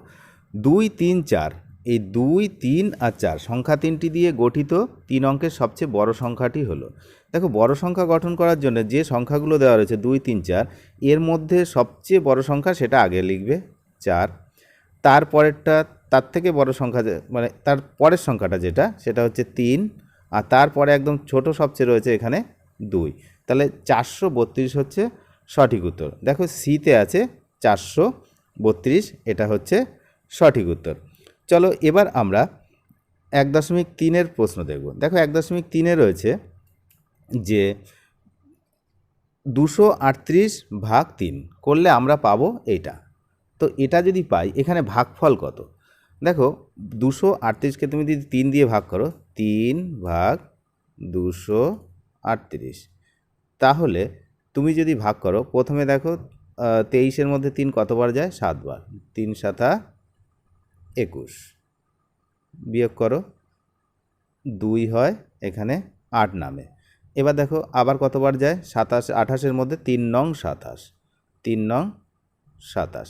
2, 3, 4, এই 2, 3 আর 4 সংখ্যা তিনটি দিয়ে গঠিত 3 অঙ্কের সবচেয়ে বড় সংখ্যাটি হলো। দেখো বড় সংখ্যা গঠন করার জন্য যে সংখ্যাগুলো দেওয়া রয়েছে 2, 3, 4, এর মধ্যে সবচেয়ে বড় সংখ্যা সেটা আগে লিখবে 4, তারপরেরটা তার থেকে বড় সংখ্যা মানে তার পরের সংখ্যাটা যেটা সেটা হচ্ছে 3, আর তারপরে একদম ছোট সবচেয়ে রয়েছে এখানে 2, তাহলে 432 হচ্ছে সঠিক উত্তর। দেখো সিতে আছে 432, এটা হচ্ছে সঠিক উত্তর। চলো এবার আমরা 1.3 প্রশ্ন দেখব। দেখো 1.3 রয়েছে যে 238/3 করলে আমরা পাবো এইটা। তো এটা যদি পাই এখানে ভাগফল কত? দেখো 238কে তুমি যদি 3 দিয়ে ভাগ করো, 3/238, তাহলে তুমি যদি ভাগ করো প্রথমে দেখো 23-এর মধ্যে 3 কতবার যায়? 7 বার, 3 7 21, বিয়োগ করো 2 হয় এখানে 8 নামে। এবার দেখো আবার কতবার যায়? 28-এর মধ্যে 3 নং 27, 3 নং 27,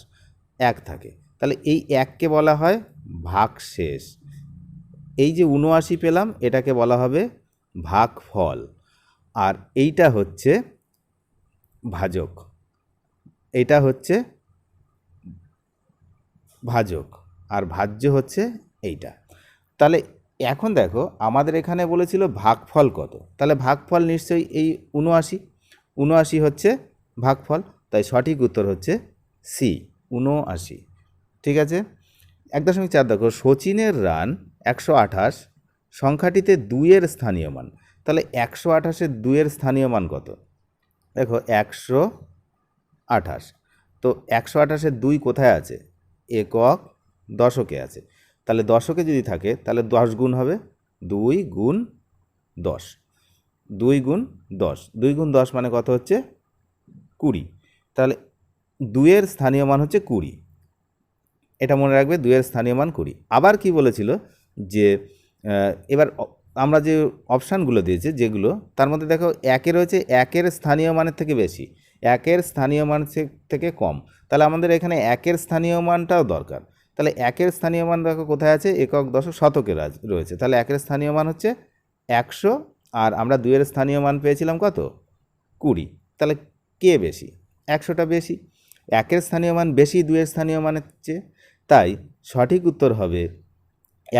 1 থাকে, তাহলে এই 1কে বলা হয় ভাগশেষ। এই যে 79 পেলাম এটাকে বলা হবে ভাগফল, আর এইটা হচ্ছে ভাজক, এটা হচ্ছে ভাজক, আর ভাজ্য হচ্ছে এইটা। তাহলে এখন দেখো আমাদের এখানে বলেছিল ভাগফল কত, তাহলে ভাগফল নিশ্চয়ই এই 79 হচ্ছে ভাগফল, তাই সঠিক উত্তর হচ্ছে সি, 79। ঠিক আছে। 1.4 দেখো সচিনের রান 128, সংখ্যাটিতে 2-এর স্থানীয় মান, তাহলে 128-এর 2-এর স্থানীয় মান কত? দেখো 128, তো 128-এর 2 কোথায় আছে? একক দশকে আছে, তাহলে দশকে যদি থাকে তাহলে 10 গুণ হবে, 2 গুণ 10, 2 গুণ 10, 2 গুণ 10 মানে কত হচ্ছে? 20, তাহলে 2-এর স্থানীয় মান হচ্ছে 20, এটা মনে রাখবে, 2-এর স্থানীয় মান 20। আবার কি বলেছিল যে এবার আমরা যে অপশানগুলো দিয়েছে যেগুলো, তার মধ্যে দেখো 1-এ রয়েছে 1-এর স্থানীয় মানের থেকে বেশি, 1-এর স্থানীয় মান থেকে কম, তাহলে আমাদের এখানে 1-এর স্থানীয় মানটাও দরকার। তাহলে 1-এর স্থানীয় মান দেখো কোথায় আছে? একক দশক শতকে রয়েছে, তাহলে 1-এর স্থানীয় মান হচ্ছে 100, আর আমরা 2-এর স্থানীয় মান পেয়েছিলাম কত? 20, তাহলে কে বেশি? 100টা বেশি। 1-এর স্থানীয় মান বেশি 2-এর স্থানীয় মানের চেয়ে, তাই সঠিক উত্তর হবে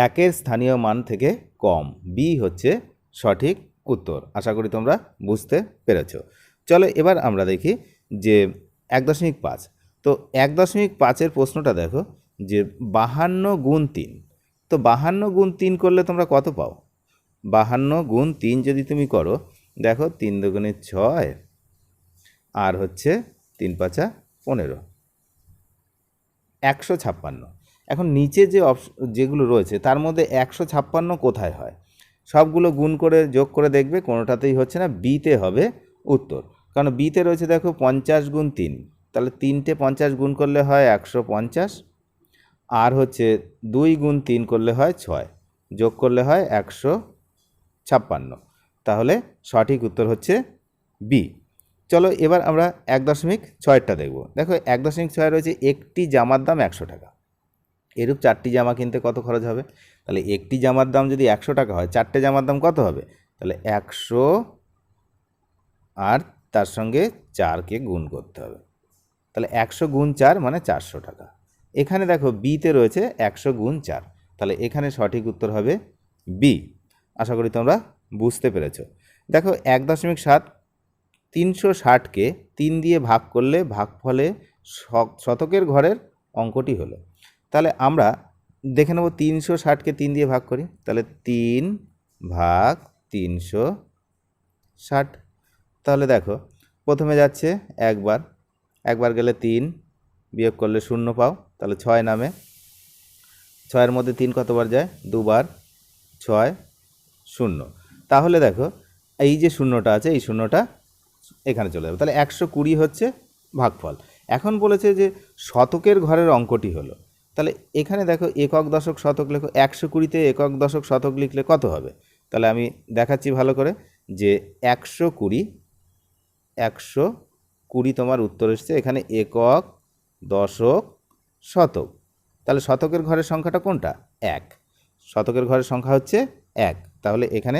1-এর স্থানীয় মান থেকে কম, বি হচ্ছে সঠিক উত্তর। আশা করি তোমরা বুঝতে পেরেছ। চলো এবার আমরা দেখি যে 1.5, তো 1.5-এর প্রশ্নটা দেখো যে 52 গুণ 3, তো 52 গুণ 3 করলে তোমরা কত পাও? 52 গুণ 3 যদি তুমি করো, দেখো 3 দুগুণে 6, আর হচ্ছে 3 5 15, 156। এখন নিচে যে যেগুলো রয়েছে তার মধ্যে 156 কোথায় হয়? সবগুলো গুণ করে যোগ করে দেখবে কোনোটাতেই হচ্ছে না, বিতে হবে উত্তর, কারণ বিতে রয়েছে দেখো 50 গুণ 3, তাহলে 3টে 50 গুণ করলে হয় 150, আর হচ্ছে 2 গুণ 3 করলে হয় 6, যোগ করলে হয় 156, তাহলে সঠিক উত্তর হচ্ছে বি। চলো এবার আমরা 1.6টা দেখব। দেখো 1.6 রয়েছে একটি জামার দাম 100 টাকা, এরূপ 4টি জামা কিনতে কত খরচ হবে? তাহলে একটি জামার দাম যদি 100 টাকা হয়, 4টে জামার দাম কত হবে? তাহলে 100 আর তার সঙ্গে 4কে গুণ করতে হবে, তাহলে 100 গুণ 4 মানে 400 টাকা। এখানে দেখো বিতে রয়েছে 100 গুণ 4, তাহলে এখানে সঠিক উত্তর হবে বি। আশা করি তোমরা বুঝতে পেরেছ। দেখো 1.7, 360কে 3 দিয়ে ভাগ করলে ভাগফলে শতকের ঘরের অঙ্কটি হলো। তাহলে আমরা দেখে নেব 360কে 3 দিয়ে ভাগ করি, তাহলে 3 ভাগ 360, তাহলে দেখো প্রথমে যাচ্ছে একবার গেলে 3, বিয়োগ করলে 0 পাও, তাহলে 6 নামে। 6-এর মধ্যে 3 কতবার যায়? 2 বার, 6 0। তাহলে দেখো এই যে শূন্যটা আছে এই শূন্যটা এখানে চলে যাবে, তাহলে 120 হচ্ছে ভাগফল। এখন বলেছে যে শতকের ঘরের অঙ্কটি হলো, তাহলে এখানে দেখো একক দশক শতক লেখো। 120-তে একক দশক শতক লিখলে কত হবে? তাহলে আমি দেখাচ্ছি ভালো করে যে 120 তোমার উত্তর এসছে এখানে একক দশক শতক। তাহলে শতকের ঘরের সংখ্যাটা কোনটা? 1। শতকের ঘরের সংখ্যা হচ্ছে 1, তাহলে এখানে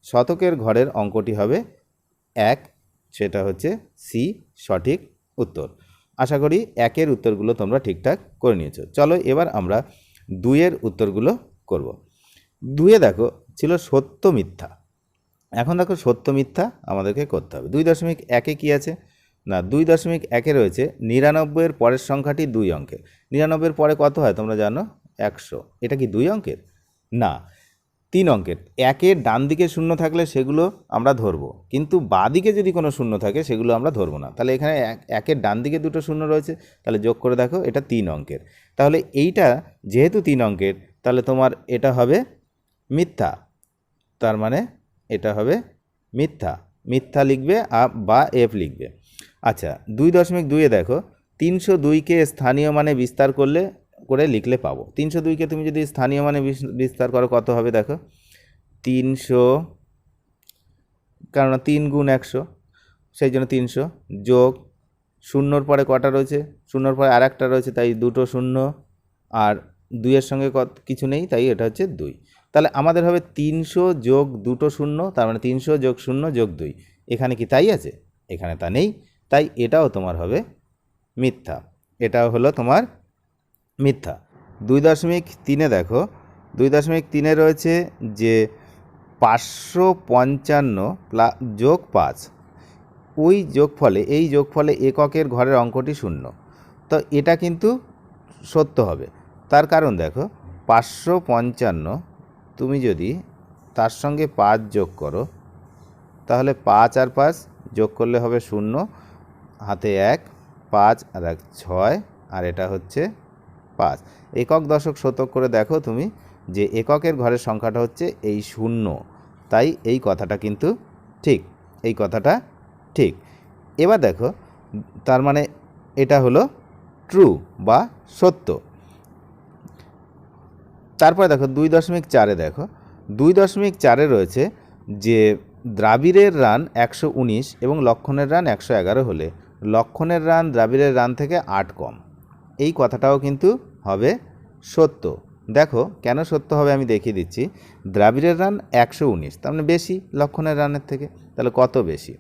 শতকের ঘরের অঙ্কটি হবে 1, সেটা হচ্ছে সি সঠিক উত্তর। আশা করি 1-এর উত্তরগুলো তোমরা ঠিকঠাক করে নিয়েছো। চলো এবার আমরা 2-এর উত্তরগুলো করব। 2-এ দেখো ছিল সত্য মিথ্যা। এখন দেখো সত্য মিথ্যা আমাদেরকে করতে হবে। 2.1-এ কী আছে না, 2.1-এ রয়েছে 99-এর পরের সংখ্যাটি 2 অঙ্কের। 99-এর পরে কত হয় তোমরা জানো? 100। এটা কি 2 অঙ্কের? না, 3 অঙ্কের। 1-এর ডান দিকে শূন্য থাকলে সেগুলো আমরা ধরবো, কিন্তু বাঁ দিকে যদি কোনো শূন্য থাকে সেগুলো আমরা ধরবো না। তাহলে এখানে 1-এর ডান দিকে 2টো শূন্য রয়েছে, তাহলে যোগ করে দেখো এটা 3 অঙ্কের। তাহলে এইটা যেহেতু 3 অঙ্কের, তাহলে তোমার এটা হবে মিথ্যা। তার মানে এটা হবে মিথ্যা। মিথ্যা লিখবে বা এফ লিখবে। আচ্ছা, 2.2-এ দেখো 302-কে স্থানীয় মানে বিস্তার করে লিখলে পাবো। 302-কে তুমি যদি স্থানীয় মানে বিস্তার করো কত হবে দেখো? 300, কারণ 3 গুণ 100, সেই জন্য 300 যোগ শূন্যর পরে কটা রয়েছে? শূন্যর পরে আর একটা রয়েছে, তাই 2টো শূন্য, আর 2-এর সঙ্গে কিছু নেই, তাই এটা হচ্ছে 2। তাহলে আমাদের হবে 300 যোগ 2টো শূন্য, তার মানে 300 যোগ 0 যোগ 2। এখানে কি তাই আছে? এখানে তা নেই, তাই এটাও তোমার হবে মিথ্যা। এটাও হলো তোমার মিথ্যা। 2.3-এ দেখো 2.3-এ রয়েছে যে 555 যোগ 5, ওই যোগফলে এই যোগফলে এককের ঘরের অঙ্কটি 0। তো এটা কিন্তু সত্য হবে। তার কারণ দেখো 555 তুমি যদি তার সঙ্গে 5 যোগ করো, তাহলে 5 আর 5 যোগ করলে হবে 0, হাতে 1, 5 আর 1 6, আর এটা হচ্ছে 5। একক দশক শতক করে দেখো তুমি যে এককের ঘরের সংখ্যাটা হচ্ছে এই 0, তাই এই কথাটা কিন্তু ঠিক, এই কথাটা ঠিক। এবার দেখো তার মানে এটা হলো ট্রু বা সত্য। তারপরে দেখো 2.4-এ দেখো 2.4-এ রয়েছে যে দ্রাবিড়ের রান 119 এবং লক্ষণের রান 111 হলে লক্ষণের রান দ্রাবিড়ের রান থেকে 8 কম। এই কথাটাও কিন্তু হবে সত্য। দেখো কেন সত্য হবে আমি দেখিয়ে দিচ্ছি। দ্রাবিড়ের রান 119, তার মানে বেশি লক্ষণের রানের থেকে। তাহলে কত বেশি?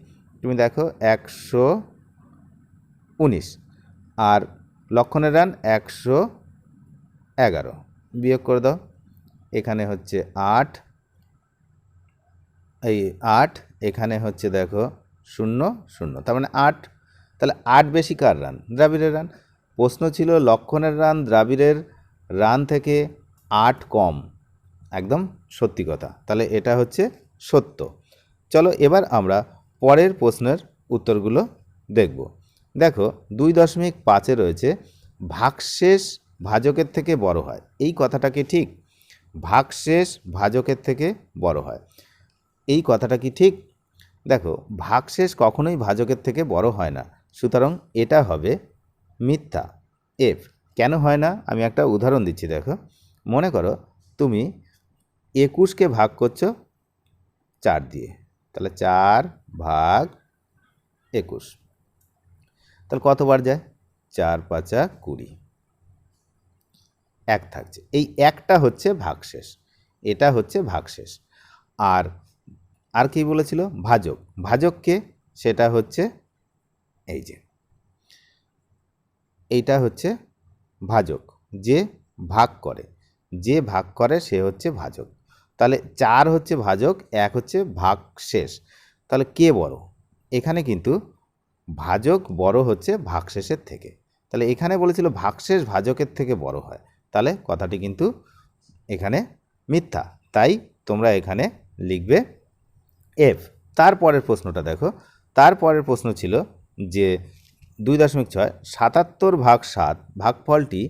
তুমি দেখো 119 আর লক্ষণের রান 111, বিয়োগ করে দাও। এখানে হচ্ছে 8, এই 8, এখানে হচ্ছে দেখো 0 0, তার মানে 8। তাহলে 8 বেশি কার রান? দ্রাবিড়ের রান। প্রশ্ন ছিল লক্ষণের রান দ্রাবিড়ের রান থেকে 8 কম, একদম সত্যি কথা। তাহলে এটা হচ্ছে সত্য। চলো এবার আমরা পরের প্রশ্নের উত্তরগুলো দেখব। দেখো 2.5-এ রয়েছে ভাগশেষ ভাজকের থেকে বড় হয়। এই কথাটা কি ঠিক? ভাগশেষ ভাজকের থেকে বড় হয়, এই কথাটা কি ঠিক? দেখো ভাগশেষ কখনোই ভাজকের থেকে বড় হয় না, সুতরাং এটা হবে মিথ্যা, এফ। কেন হয় না আমি একটা উদাহরণ দিচ্ছি। দেখো মনে করো তুমি 21-কে ভাগ করছো 4 দিয়ে, তাহলে 4 ভাগ 21, তাহলে কতবার যায়? 4 5 20, 1 থাকছে। এই একটা হচ্ছে ভাগশেষ, এটা হচ্ছে ভাগশেষ। আর কি বলেছিল? ভাজক। ভাজককে সেটা হচ্ছে এই যে এইটা হচ্ছে ভাজক, যে ভাগ করে, যে ভাগ করে সে হচ্ছে ভাজক। তাহলে 4 হচ্ছে ভাজক, 1 হচ্ছে ভাগশেষ। তাহলে কে বড়? এখানে কিন্তু ভাজক বড় হচ্ছে ভাগশেষের থেকে। তাহলে এখানে বলেছিল ভাগশেষ ভাজকের থেকে বড় হয়, তাহলে কথাটি কিন্তু এখানে মিথ্যা। তাই তোমরা এখানে লিখবে এফ। তারপরের প্রশ্নটা দেখো। তারপরের প্রশ্ন ছিল যে 2.6 77/7 ভাগফলটি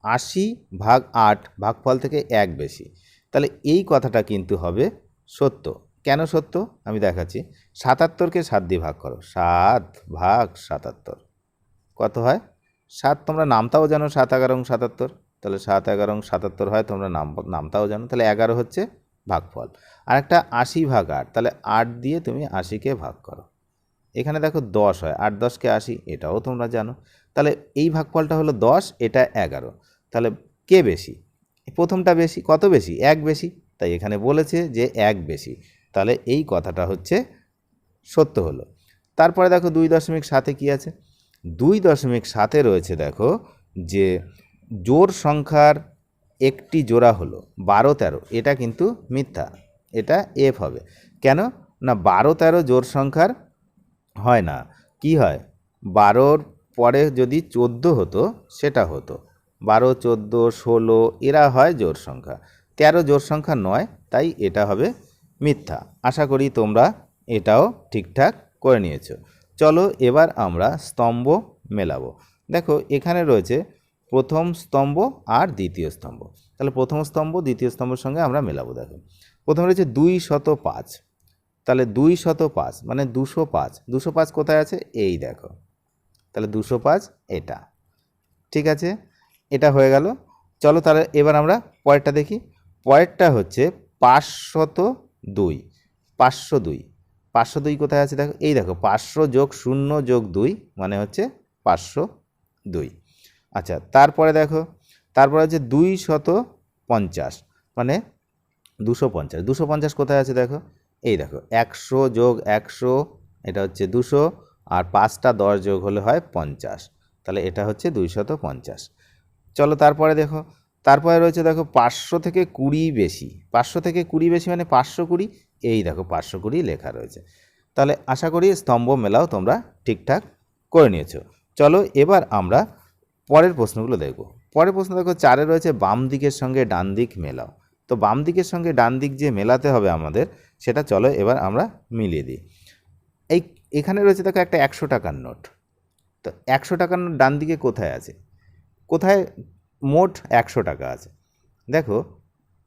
80/8 ভাগফল থেকে 1 বেশি। তাহলে এই কথাটা কিন্তু হবে সত্য। কেন সত্য আমি দেখাচ্ছি। 77কে 7 দিয়ে ভাগ করো, 7/77 কত হয় 7। তোমরা নামতাও জানো 7×11=77, তাহলে 7×11=77 হয়, তোমরা নামতাও জানো। তাহলে 11 হচ্ছে ভাগফল। আর একটা 80/8, তাহলে 8 দিয়ে তুমি 80কে ভাগ করো। এখানে দেখো 10 হয়, 8×10 = 80, এটাও তোমরা জানো। তাহলে এই ভাগফলটা হলো 10, এটা 11। তাহলে কে বেশি? প্রথমটা বেশি। কত বেশি? 1 বেশি। তাই এখানে বলেছে যে 1 বেশি, তাহলে এই কথাটা হচ্ছে সত্য হলো। তারপরে দেখো 2.7-এ কী আছে? 2.7-এ রয়েছে দেখো যে জোড় সংখ্যার একটি জোড়া হলো 12-13, এটা কিন্তু মিথ্যা, এটা এফ হবে। কেন না 12-13 জোড় সংখ্যার হয় না। কি হয়? 12-র পরে যদি 14 হতো সেটা হতো। 12, 14, 16 এরা হয় জোড় সংখ্যা, 13 জোড় সংখ্যা নয়, তাই এটা হবে মিথ্যা। আশা করি তোমরা এটাও ঠিকঠাক করে নিয়েছো। চলো এবার আমরা স্তম্ভ মেলাবো। দেখো এখানে রয়েছে প্রথম স্তম্ভ আর দ্বিতীয় স্তম্ভ। তাহলে প্রথম স্তম্ভ দ্বিতীয় স্তম্ভের সঙ্গে আমরা মেলাবো। দেখো প্রথমে রয়েছে 205, তাহলে 205 মানে 205। 205 কোথায় আছে? এই দেখো, তাহলে 205 এটা। ঠিক আছে, এটা হয়ে গেল। চলো তাহলে এবার আমরা পরেরটা দেখি। পরেরটা হচ্ছে 502। 502, 502 কোথায় আছে? দেখো এই দেখো, 500+0+2 মানে হচ্ছে 502। আচ্ছা, তারপরে দেখো, তারপরে হচ্ছে 250 মানে 250। 250 কোথায় আছে? দেখো এই দেখো, 100+100 এটা হচ্ছে 200, আর 5টা 10 যোগ হলে হয় 50, তাহলে এটা হচ্ছে 250। চলো তারপরে দেখো, তারপরে রয়েছে দেখো 500 থেকে 20 বেশি। 500 থেকে 20 বেশি মানে 520, এই দেখো 520 লেখা রয়েছে। তাহলে আশা করি স্তম্ভ মেলাও তোমরা ঠিকঠাক করে নিয়েছো। চলো এবার আমরা পরের প্রশ্নগুলো দেখব। পরের প্রশ্ন দেখো 4-এ রয়েছে বাম দিকের সঙ্গে ডান দিক মেলাও। তো বাম দিকের সঙ্গে ডান দিক যে মেলাতে হবে আমাদের, সেটা চলো এবার আমরা মিলিয়ে দিই। এখানে রয়েছে দেখো একটা 100 টাকার নোট। তো 100 টাকার নোট ডান দিকে কোথায় আছে? কোথায় মোট 100 টাকা আছে? দেখো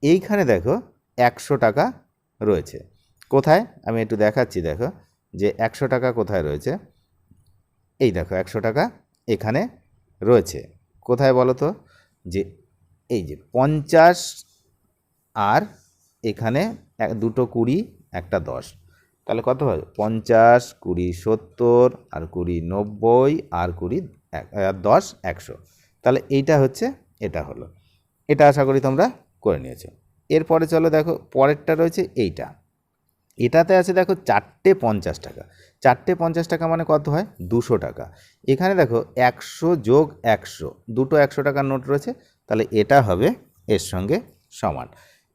এইখানে দেখো 100 টাকা রয়েছে। কোথায়? আমি একটু দেখাচ্ছি। দেখো যে 100 টাকা কোথায় রয়েছে। এই দেখো 100 টাকা এখানে রয়েছে। কোথায় বলো তো? যে এই যে 50, আর এখানে দুটো 20, একটা 10, তাহলে কত হয়? 50, 20, 70, আর 20, 90, আর 20, 10, 100। তাহলে এইটা হচ্ছে, এটা হলো। এটা আশা করি তোমরা করে নিয়েছো। এরপরে চলো দেখো পরেরটা রয়েছে এইটা। এটাতে আছে দেখো 4টে 50 টাকা। 4টে 50 টাকা মানে কত হয়? 200 টাকা। এখানে দেখো 100+100, দুটো 100 টাকার নোট রয়েছে, তাহলে এটা হবে এর সঙ্গে সমান।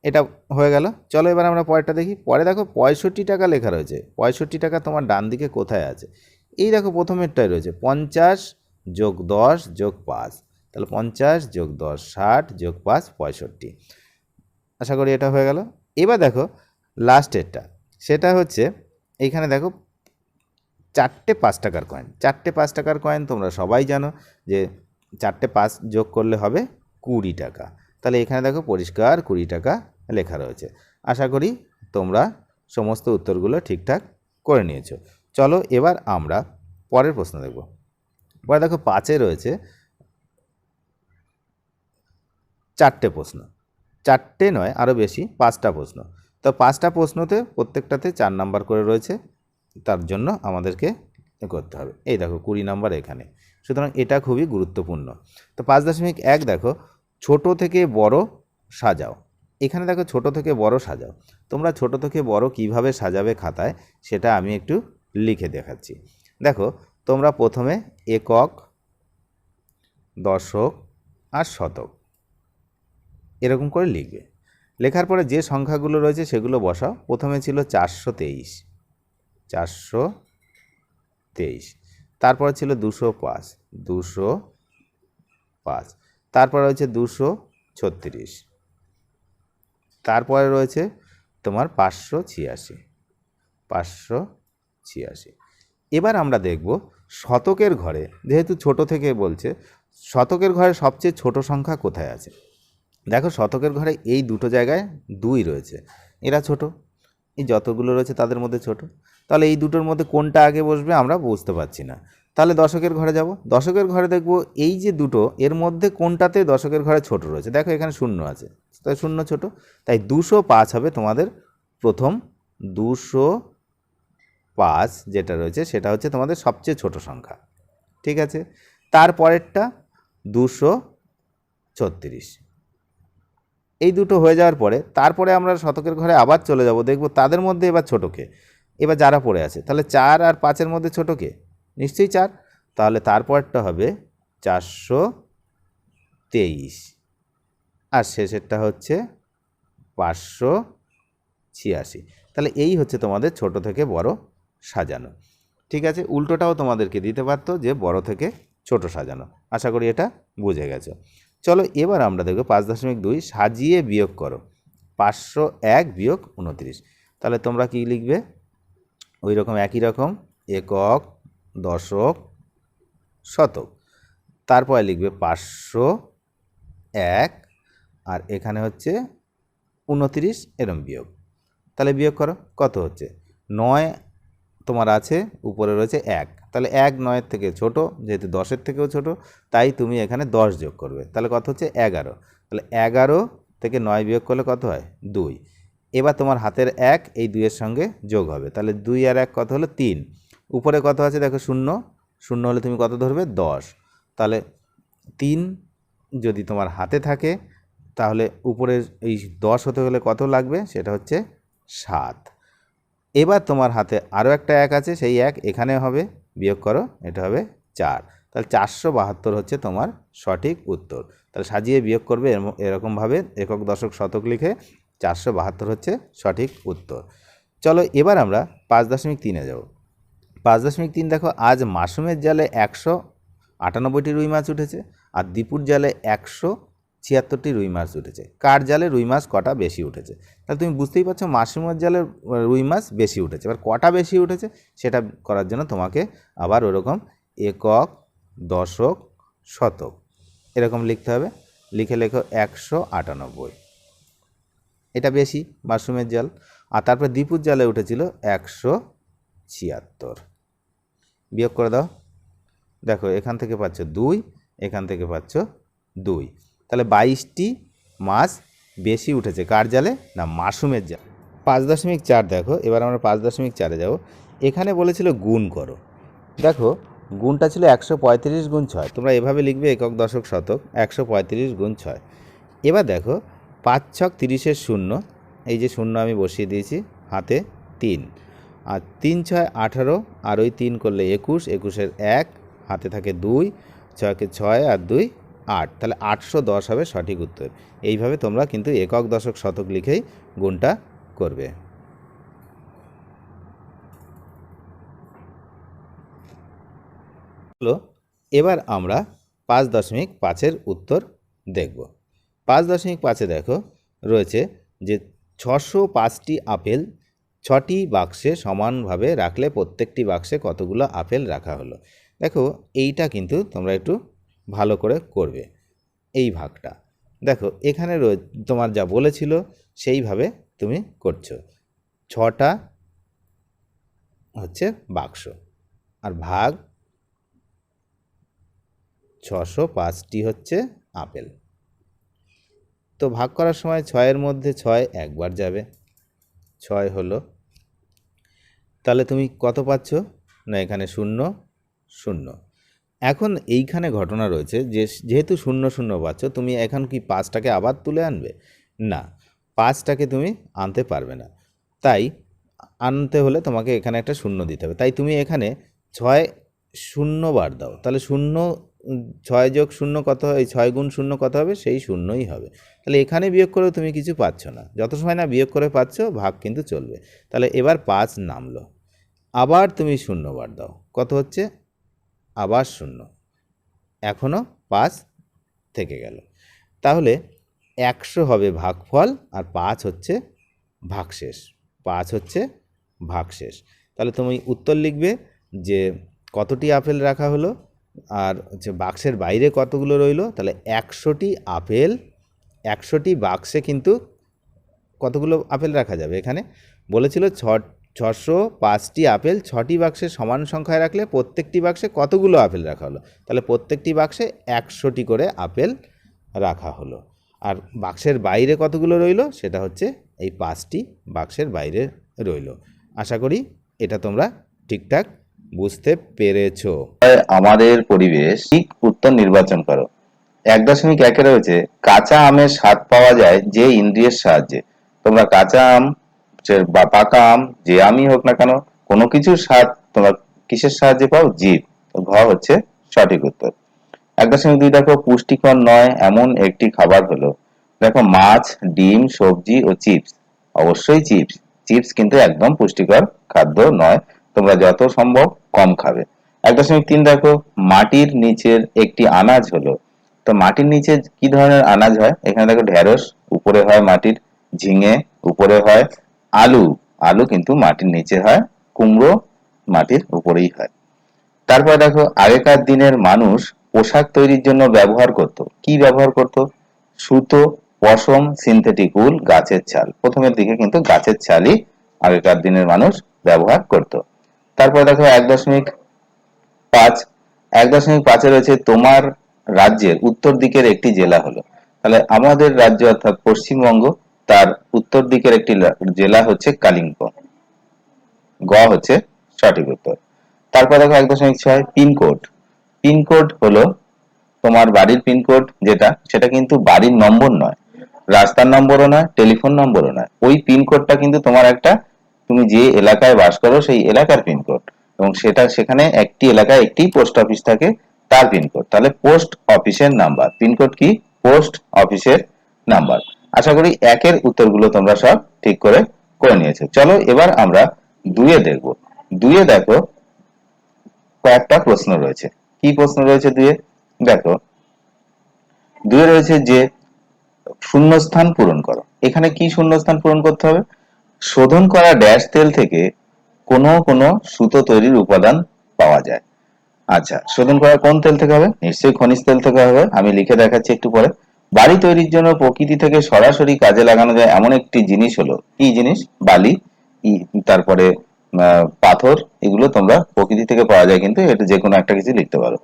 এটা হয়ে গেল। চলো এবার আমরা পরেরটা দেখি। পরে দেখো 65 টাকা লেখা রয়েছে। 65 টাকা তোমার ডান দিকে কোথায় আছে? এই দেখো প্রথমেরটাই রয়েছে 50+10+5, তাহলে 50+10 60+5 65। আশা করি এটা হয়ে গেল। এবার দেখো লাস্টেরটা, সেটা হচ্ছে এইখানে দেখো 4টে 5 টাকার কয়েন। 4টে 5 টাকার কয়েন তোমরা সবাই জানো যে 4টে 5 যোগ করলে হবে 20 টাকা। তাহলে এখানে দেখো পরিষ্কার 20 টাকা লেখা রয়েছে। আশা করি তোমরা সমস্ত উত্তরগুলো ঠিকঠাক করে নিয়েছো। চলো এবার আমরা পরের প্রশ্ন দেখব। পরে দেখো 5-এ রয়েছে 4টে প্রশ্ন। 4টে নয়, আরও বেশি, 5টা প্রশ্ন। তো 5টা প্রশ্নতে প্রত্যেকটাতে 4 নাম্বার করে রয়েছে, তার জন্য আমাদেরকে করতে হবে। এই দেখো 20 নাম্বার এখানে, সুতরাং এটা খুবই গুরুত্বপূর্ণ। তো 5.1 দেখো ছোট থেকে বড় সাজাও। এখানে দেখো ছোট থেকে বড় সাজাও। তোমরা ছোট থেকে বড় কিভাবে সাজাবে খাতায়, সেটা আমি একটু লিখে দেখাচ্ছি। দেখো তোমরা প্রথমে একক, দশক আর শতক এরকম করে লিখবে। লেখার পরে যে সংখ্যাগুলো রয়েছে সেগুলো বসাও। প্রথমে ছিল 423, 423। তারপরে ছিল 205, 205। তারপরে রয়েছে 236। তারপরে রয়েছে তোমার 586, 586। এবার আমরা দেখব শতকের ঘরে, যেহেতু ছোট থেকে বলছে, শতকের ঘরে সবচেয়ে ছোট সংখ্যা কোথায় আছে? দেখো শতকের ঘরে এই দুটো জায়গায় 2 রয়েছে, এরা ছোট, এই যতগুলো রয়েছে তাদের মধ্যে ছোট। তাহলে এই দুটোর মধ্যে কোনটা আগে বসবে আমরা বুঝতে পারছি না। তাহলে দশকের ঘরে যাব, দশকের ঘরে দেখব এই যে দুটো, এর মধ্যে কোনটাতে দশকের ঘরে ছোট রয়েছে। দেখো এখানে 0 আছে, তাই 0 ছোট, তাই 205 হবে তোমাদের প্রথম। 205 যেটা রয়েছে সেটা হচ্ছে তোমাদের সবচেয়ে ছোট সংখ্যা। ঠিক আছে, তারপরেরটা 236। এই দুটো হয়ে যাওয়ার পরে তারপরে আমরা শতকের ঘরে আবার চলে যাব, দেখব তাদের মধ্যে এবার ছোটকে, এবার যারা পড়ে আছে, তাহলে 4 আর 5-এর মধ্যে ছোটকে নিশ্চয়ই 4, তাহলে তারপরটা হবে 423, আর শেষেরটা হচ্ছে 586। তাহলে এই হচ্ছে তোমাদের ছোট থেকে বড় সাজানো। ঠিক আছে, উল্টোটাও তোমাদেরকে দিতে পারতো যে বড় থেকে ছোট সাজানো। আশা করি এটা বুঝে গেছো। চলো এবার আমরা দেখব 5.2 সাজিয়ে বিয়োগ করো। 501 বিয়োগ 29। তাহলে তোমরা কি লিখবে? ওই রকম একই রকম একক, দশক, শতক, তারপরে লিখবে 501, আর এখানে হচ্ছে 29 এরম বিয়োগ। তাহলে বিয়োগ করো, কত হচ্ছে? 9 তোমার আছে, উপরে রয়েছে 1, তাহলে 1 9-এর থেকে ছোট, যেহেতু 10-এর থেকেও ছোট, তাই তুমি এখানে 10 যোগ করবে। তাহলে কত হচ্ছে? 11। তাহলে 11 থেকে 9 বিয়োগ করলে কত হয়? 2। এবার তোমার হাতের 1 এই 2-এর সঙ্গে যোগ হবে, তাহলে 2 আর 1 কত হলো? 3। উপরে কত আছে দেখো? 0। 0 হলে তুমি কত ধরবে? 10। তাহলে 3 যদি তোমার হাতে থাকে, তাহলে উপরে এই 10 হতে হলে কত লাগবে? সেটা হচ্ছে 7। এবার তোমার হাতে আরও একটা 1 আছে, সেই 1 এখানে হবে, বিয়োগ করো, এটা হবে 4। তাহলে 472 হচ্ছে তোমার সঠিক উত্তর। তাহলে সাজিয়ে বিয়োগ করবে এরকমভাবে একক, দশক, শতক লিখে 472 হচ্ছে সঠিক উত্তর। চলো এবার আমরা 5.3-এ যাব। 5.3 দেখো, আজ মাসুমের জালে 198টি রুই মাছ উঠেছে, আর দীপুর জালে 176টি রুই মাছ উঠেছে। কার জালে রুই মাছ কটা বেশি উঠেছে? তাহলে তুমি বুঝতেই পারছো মাসুমের জালে রুই মাছ বেশি উঠেছে। এবার কটা বেশি উঠেছে সেটা করার জন্য তোমাকে আবার ওরকম একক, দশক, শতক এরকম লিখতে হবে। লিখে লেখো 198, এটা বেশি মাশরুমের জাল। আর তারপরে দীপুর জালে উঠেছিল 176, বিয়োগ করে দাও। দেখো এখান থেকে পাচ্ছ 2, এখান থেকে পাচ্ছ 2, তাহলে 22টি মাছ বেশি উঠেছে। কার জালে? না, মাশরুমের জাল। 5.4 দেখো, এবার আমরা 5.4-এ যাব। এখানে বলেছিল গুণ করো। দেখো গুণটা ছিল 135 গুণ 6, তোমরা এভাবে লিখবে একক, দশক, শতক, 135 গুণ 6। এবার দেখো 5 ছক 30-এর 0, এই যে 0 আমি বসিয়ে দিয়েছি, হাতে 3, আর 3 6 18, আর ওই 3 করলে 21, 21-এর 1, হাতে থাকে 2, 6-কে 6 আর 2 8, তাহলে 810 হবে সঠিক উত্তর। এইভাবে তোমরা কিন্তু একক, দশক, শতক লিখেই গুণটা করবে। এবার আমরা 5.5-এর উত্তর দেখব। 5.5-এ দেখো রয়েছে যে 605টি আপেল 6টি বাক্সে সমানভাবে রাখলে প্রত্যেকটি বাক্সে কতগুলো আপেল রাখা হলো। দেখো এইটা কিন্তু তোমরা একটু ভালো করে করবে, এই ভাগটা। দেখো এখানে তোমার যা বলেছিল সেইভাবে তুমি করছো। 6টা হচ্ছে বাক্স, আর ভাগ 605টি হচ্ছে আপেল। তো ভাগ করার সময় 6-এর মধ্যে 6 একবার যাবে, 6 হলো। তাহলে তুমি কত পাচ্ছ? না, এখানে 0 0। এখন এইখানে ঘটনা রয়েছে যে যেহেতু 0 0 পাচ্ছ, তুমি এখন কি 5টাকে আবার তুলে আনবে? না, 5টাকে তুমি আনতে পারবে না। তাই আনতে হলে তোমাকে এখানে একটা 0 দিতে হবে। তাই তুমি এখানে 6 0 বার দাও, তাহলে 0 6 যোগ 0 কত হয়? 6 গুণ 0 কত হবে? সেই 0ই হবে। তাহলে এখানে বিয়োগ করেও তুমি কিছু পাচ্ছ না, যত সময় না বিয়োগ করে পাচ্ছ ভাগ কিন্তু চলবে। তাহলে এবার 5 নামলো, আবার তুমি 0 বার দাও, কত হচ্ছে? আবার 0, এখনও 5 থেকে গেল। তাহলে 100 হবে ভাগফল, আর 5 হচ্ছে ভাগশেষ। 5 হচ্ছে ভাগশেষ। তাহলে তুমি উত্তর লিখবে যে কতটি আপেল রাখা হলো, আর হচ্ছে বাক্সের বাইরে কতগুলো রইলো। তাহলে 100টি আপেল, 100টি বাক্সে কিন্তু কতগুলো আপেল রাখা যাবে, এখানে বলেছিল 605টি আপেল 6টি বাক্সে সমান সংখ্যায় রাখলে প্রত্যেকটি বাক্সে কতগুলো আপেল রাখা হলো। তাহলে প্রত্যেকটি বাক্সে 100টি করে আপেল রাখা হলো। আর বাক্সের বাইরে কতগুলো রইলো, সেটা হচ্ছে এই 5টি বাক্সের বাইরে রইলো। আশা করি এটা তোমরা ঠিকঠাক বুঝতে পেরেছো। আমাদের পরিবেশ, ঠিক উত্তর নির্বাচন করো। 1.1 রয়েছে কাঁচা আমের স্বাদ পাওয়া যায় যে ইন্দ্রিয়ের সাহায্যে। তোমরা কাঁচা আম বা পাকা আম যে আমই হোক না কেন, কোনো কিছুর স্বাদ তোমরা কিসের সাহায্যে পাও? জিভ। তো ঘ হচ্ছে সঠিক উত্তর। 1.2 দেখো পুষ্টিকর নয় এমন একটি খাবার হলো। দেখো মাছ, ডিম, সবজি ও চিপস। অবশ্যই চিপস। চিপস কিন্তু একদম পুষ্টিকর খাদ্য নয়, তোমরা যত সম্ভব কম খাবে। 1.3 দেখো মাটির নিচের একটি আনাজ হলো। তো মাটির নিচে কি ধরনের আনাজ হয়? এখানে দেখো ঢেঁড়স উপরে হয়, মাটির ঝিঙে উপরে হয়, আলু, আলু কিন্তু মাটির নিচে হয়, কুমড়ো মাটির উপরেই হয়। তারপর দেখো আগেকার দিনের মানুষ পোশাক তৈরির জন্য ব্যবহার করত, কি ব্যবহার করত? সুতো, পশম, সিনথেটিক উল, গাছের ছাল। প্রথমের দিকে কিন্তু গাছের ছালই আগেকার দিনের মানুষ ব্যবহার করত। তারপর দেখো 1.5, 1.5 রয়েছে তোমার রাজ্যের উত্তর দিকের একটি জেলা হলো। তাহলে আমাদের রাজ্য অর্থাৎ পশ্চিমবঙ্গ, তার উত্তর দিকের একটি জেলা হচ্ছে কালিম্পং। গ হচ্ছে সঠিক উত্তর। তারপর দেখো 1.6 পিনকোড। পিনকোড হলো তোমার বাড়ির পিনকোড যেটা, সেটা কিন্তু বাড়ির নম্বর নয়, রাস্তার নম্বরও নয়, টেলিফোন নম্বরও নয়। ওই পিনকোডটা কিন্তু তোমার একটা, তুমি যে এলাকায় বাস করো সেই এলাকার পিনকোড, এবং সেটা সেখানে একটি এলাকায় একটি পোস্ট অফিস থাকে, তার পিনকোড। তাহলে পোস্ট অফিসের নাম্বার, পিনকোড কি? পোস্ট অফিসের নাম্বার। আশা করি একের উত্তরগুলো তোমরা সব ঠিক করে করে নিয়েছো। চলো এবার আমরা দুয়ে দেখবো। দুয়ে দেখো কয়েকটা প্রশ্ন রয়েছে। কি প্রশ্ন রয়েছে দুয়ে? দেখো দুয়ে রয়েছে যে শূন্যস্থান পূরণ করো। এখানে কি শূন্যস্থান পূরণ করতে হবে? শোধন করা ড্যাশ তেল থেকে কোনো কোনো সুতো তৈরির উপাদান পাওয়া যায়। আচ্ছা, শোধন করা কোন তেল থেকে হবে? নিশ্চয়ই খনিজ তেল থেকে হবে, আমি লিখে দেখাচ্ছি একটু পরে। বাড়ি তৈরির জন্য প্রকৃতি থেকে সরাসরি কাজে লাগানো যায় এমন একটি জিনিস হলো, কি জিনিস? বালি, তারপরে পাথর, এগুলো তোমরা প্রকৃতি থেকে পাওয়া যায়, কিন্তু এটা যে কোনো একটা কিছু লিখতে পারো।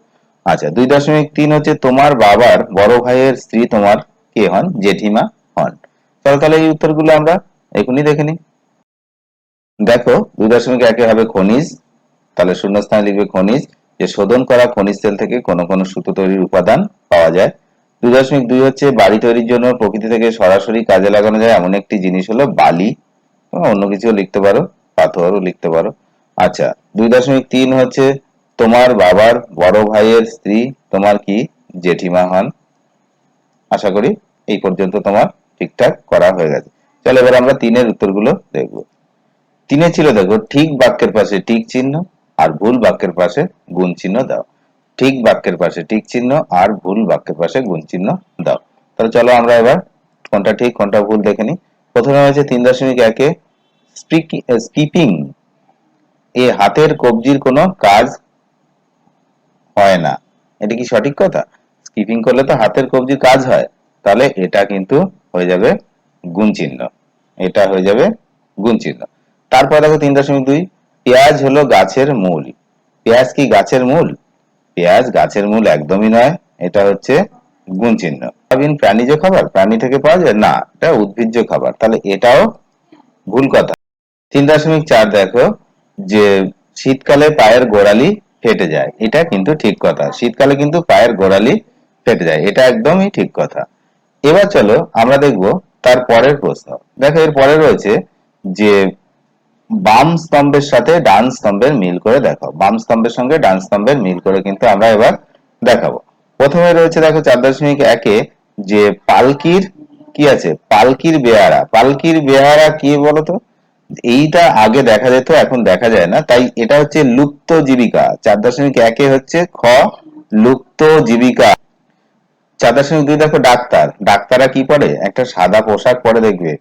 আচ্ছা, 2.3 হচ্ছে তোমার বাবার বড় ভাইয়ের স্ত্রী তোমার কে হন? জেঠিমা হন। চলো তাহলে এই উত্তরগুলো আমরা এখনই দেখে নিই। দেখো 2.1 হবে খনিজ, তাহলে শূন্যস্থানে লিখবে খনিজ, যে শোধন করা খনিজ তেল থেকে কোনো কোনো সুতো তৈরির উপাদান পাওয়া যায়। 2.2 হচ্ছে বাড়ি তৈরির জন্য প্রকৃতি থেকে সরাসরি কাজে লাগানো যায় এমন একটি জিনিস হলো বালি, অন্য কিছুও লিখতে পারো, পাথরও লিখতে পারো। আচ্ছা, 2.3 হচ্ছে তোমার বাবার বড় ভাইয়ের স্ত্রী তোমার কি? জেঠিমা হন। আশা করি এই পর্যন্ত তোমার ঠিকঠাক করা হয়ে গেছে। চলো এবার আমরা তিনের উত্তরগুলো দেখবো। তিনে ছিল দেখো ঠিক বাক্যের পাশে টিক চিহ্ন আর ভুল বাক্যের পাশে গুণ চিহ্ন দাও। ঠিক বাক্যের পাশে টিক চিহ্ন আর ভুল বাক্যের পাশে গুণ চিহ্ন দাও। তাহলে চলো আমরা এবার কোনটা ঠিক কোনটা ভুল দেখে নিই। প্রথমে হয়েছে 3.1-এ স্কিপিং এ হাতের কবজির কোনো কাজ হয় না। এটা কি সঠিক কথা? স্কিপিং করলে তো হাতের কবজির কাজ হয়, তাহলে এটা কিন্তু হয়ে যাবে গুণ চিহ্ন, এটা হয়ে যাবে গুণ চিহ্ন। তারপর দেখো 3.2, পেঁয়াজ হলো গাছের মূল। পেঁয়াজ কি গাছের মূল? পেঁয়াজ গাছের মূল একদমই নয়, এটা হচ্ছে গুণ চিহ্ন। সয়াবিন প্রাণীজ খাবার, প্রাণী থেকে পাওয়া যায় না, এটা উদ্ভিজ্জ খাবার, তাহলে এটাও ভুল কথা। 3.4 দেখো যে শীতকালে পায়ের গোড়ালি ফেটে যায়, এটা কিন্তু ঠিক কথা, শীতকালে কিন্তু পায়ের গোড়ালি ফেটে যায়, এটা একদমই ঠিক কথা। এবার চলো আমরা দেখব তার পরের প্রশ্ন। দেখো এর পরে রয়েছে যে বাম স্তম্ভের সাথে ডান স্তম্ভের মিল করে দেখাও। বাম স্তম্ভের সঙ্গে ডান স্তম্ভের মিল করে কিন্তু আমরা এবার দেখাবো। প্রথমে রয়েছে দেখো 4.1-এ যে পালকির কি আছে? পালকির বেহারা। পালকির বেহারা কি বলতো? এইটা আগে দেখা যেত, এখন দেখা যায় না, তাই এটা হচ্ছে লুপ্ত জীবিকা। 4.1-এ হচ্ছে খ, লুপ্ত জীবিকা। 4.2 দেখো ডাক্তার। ডাক্তাররা কি পরে? একটা সাদা পোশাক পরে, দেখবে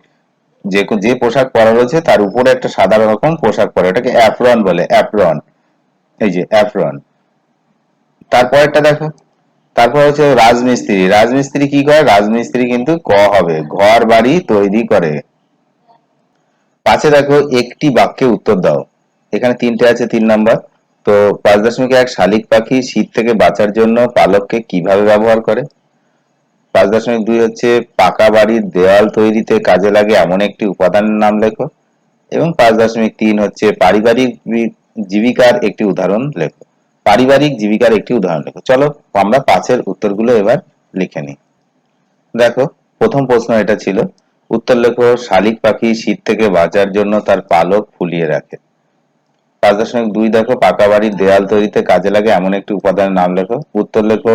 যে যে পোশাক পরা রয়েছে তার উপরে একটা সাদা রকম পোশাক পরে, এটাকে অ্যাপ্রন বলে, অ্যাপ্রন। এই যে অ্যাপ্রন। তারপরেরটা দেখো, তারপর হচ্ছে রাজমিস্ত্রি। রাজমিস্ত্রি কি করে? রাজমিস্ত্রি কিন্তু ক হবে, ঘর বাড়ি তৈরি করে। পাঁচে দেখো একটি বাক্যে উত্তর দাও। এখানে তিনটে আছে, 3 নাম্বার। তো 5.1 শালিক পাখি শীত থেকে বাঁচার জন্য পালককে কিভাবে ব্যবহার করে? 5.2 হচ্ছে পাকা বাড়ির দেওয়াল তৈরিতে কাজে লাগে এমন একটি উপাদানের নাম লেখো। এবং 5.3 হচ্ছে পারিবারিক জীবিকার একটি উদাহরণ লেখো। পারিবারিক জীবিকার একটি উদাহরণ লেখো। চলো আমরা পাঁচের উত্তরগুলো এবার লিখে নিই। দেখো, প্রথম প্রশ্ন এটা ছিল, উত্তর লেখো শালিক পাখি শীত থেকে বাঁচার জন্য তার পালক ফুলিয়ে রাখে। 5.2 দেখো পাকা বাড়ির দেয়াল তৈরিতে কাজে লাগে এমন একটি উপাদানের নাম লেখো। উত্তর লেখো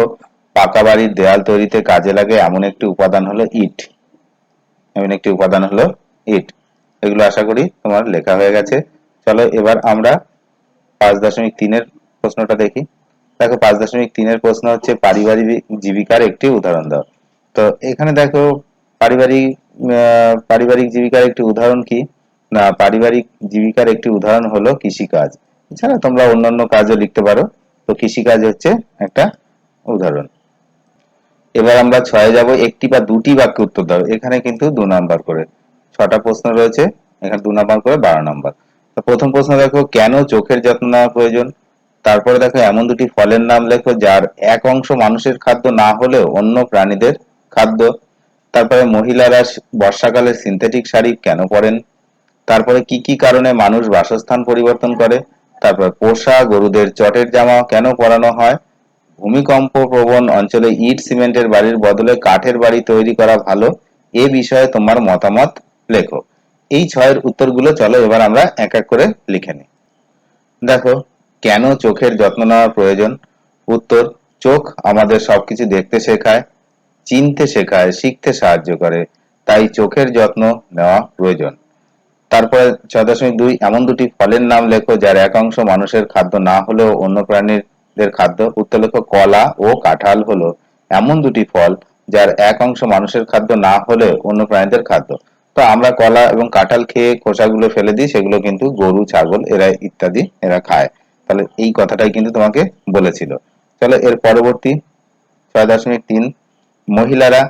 পাকা বাড়ির দেয়াল তৈরিতে কাজে লাগে এমন একটি উপাদান হলো ইট। এমন একটি উপাদান হলো ইট। এগুলো আশা করি তোমার লেখা হয়ে গেছে। চলো এবার আমরা 5.3-এর প্রশ্নটা দেখি। দেখো 5.3-এর প্রশ্ন হচ্ছে পারিবারিক জীবিকার একটি উদাহরণ দাও। তো এখানে দেখো পারিবারিক পারিবারিক জীবিকার একটি উদাহরণ কি? না, পারিবারিক জীবিকার একটি উদাহরণ হলো কৃষিকাজ। এছাড়া তোমরা অন্যান্য কাজও লিখতে পারো। তো কৃষিকাজ হচ্ছে একটা উদাহরণ। এবার আমরা 6-এ যাব, একটি বা দুটি বাক্যে উত্তর দাও। এখানে কিন্তু 2 নাম্বার করে, 6টা প্রশ্ন রয়েছে, এখানে 2 নাম্বার করে 12 নাম্বার। তো প্রথম প্রশ্ন দেখো, কেন চোখের যত্ন নেওয়া প্রয়োজন? তারপরে দেখো এমন দুটি ফলের নাম লেখো যার এক অংশ মানুষের খাদ্য না হলেও অন্য প্রাণীদের খাদ্য। তারপরে মহিলারা বর্ষাকালে সিনথেটিক শাড়ি কেন পরেন? তারপরে কি কি কারণে মানুষ বাসস্থান পরিবর্তন করে? তারপর পোষা গরুদের চটের জামা কেন পরানো হয়? ভূমিকম্প প্রবণ অঞ্চলে ইট সিমেন্টের বাড়ির বদলে কাঠের বাড়ি তৈরি করা ভালো। এ বিষয়ে তোমার মতামত লেখো। এই 6-এর উত্তরগুলো চলো এবার আমরা এক এক করে লিখে নিই। দেখো, কেন চোখের যত্ন নেওয়া প্রয়োজন? উত্তর, চোখ আমাদের সবকিছু দেখতে শেখায়, চিনতে শেখায়, শিখতে সাহায্য করে, তাই চোখের যত্ন নেওয়া প্রয়োজন। তারপরে 6.2 এমন দুটি ফলের নাম লেখো যার এক অংশ মানুষের খাদ্য না হলেও অন্য প্রাণীদের খাদ্য। উত্তর লেখো কলা ও কাঁঠাল হলো এমন দুটি ফল যার এক অংশ মানুষের খাদ্য না হলেও অন্য প্রাণীদের খাদ্য। তো আমরা কলা এবং কাঁঠাল খেয়ে খোসাগুলো ফেলে দিই, সেগুলো কিন্তু গরু ছাগল এরা ইত্যাদি এরা খায়। তাহলে এই কথাটাই কিন্তু তোমাকে বলেছিল। চলো এর পরবর্তী 6.3, মহিলারা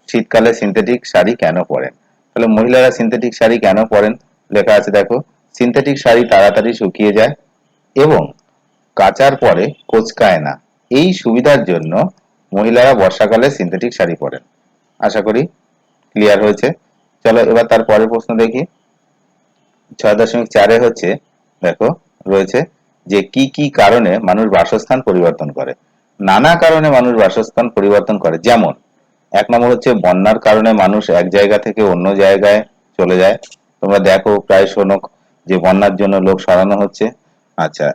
শীতকালে সিনথেটিক শাড়ি কেন পরেন? তাহলে মহিলারা সিনথেটিক শাড়ি কেন পরেন লেখা আছে দেখো, সিনথেটিক শাড়ি তাড়াতাড়ি শুকিয়ে যায় এবং কাচার পরে কোঁচকায় না। এই সুবিধার জন্য মহিলারা বর্ষাকালে সিনথেটিক শাড়ি পরেন। আশা করি ক্লিয়ার হয়েছে। চলো এবার তার পরের প্রশ্ন দেখি। 6.4-এ হচ্ছে দেখো রয়েছে যে কি কি কারণে মানুষ বাসস্থান পরিবর্তন করে? নানা কারণে মানুষ বাসস্থান পরিবর্তন করে, যেমন 1 নম্বর হচ্ছে বন্যার কারণে মানুষ এক জায়গা থেকে অন্য জায়গায় চলে যায়। তোমরা দেখো প্রায় শোনো যে বন্যার জন্য লোক সরানো হচ্ছে। আচ্ছা,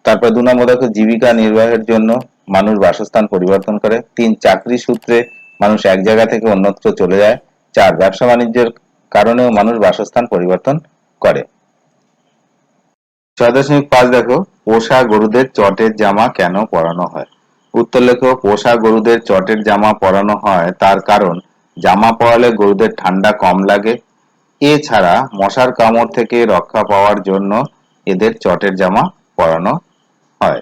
তারপর 2 নম্বর দেখো জীবিকা নির্বাহের জন্য মানুষ বাসস্থান পরিবর্তন করে। 3, চাকরি সূত্রে মানুষ এক জায়গা থেকে অন্যত্র চলে যায়। 4, ব্যবসা বাণিজ্যের কারণেও মানুষ বাসস্থান পরিবর্তন করে। 6.5 দেখো, পোষা গরুদের চটের জামা কেন পরানো হয়? উত্তর লেখো, পোষা গরুদের চটের জামা পরানো হয় তার কারণ জামা পরালে গরুদের ঠান্ডা কম লাগে। এছাড়া মশার কামড় থেকে রক্ষা পাওয়ার জন্য এদের চটের জামা পরানো হয়।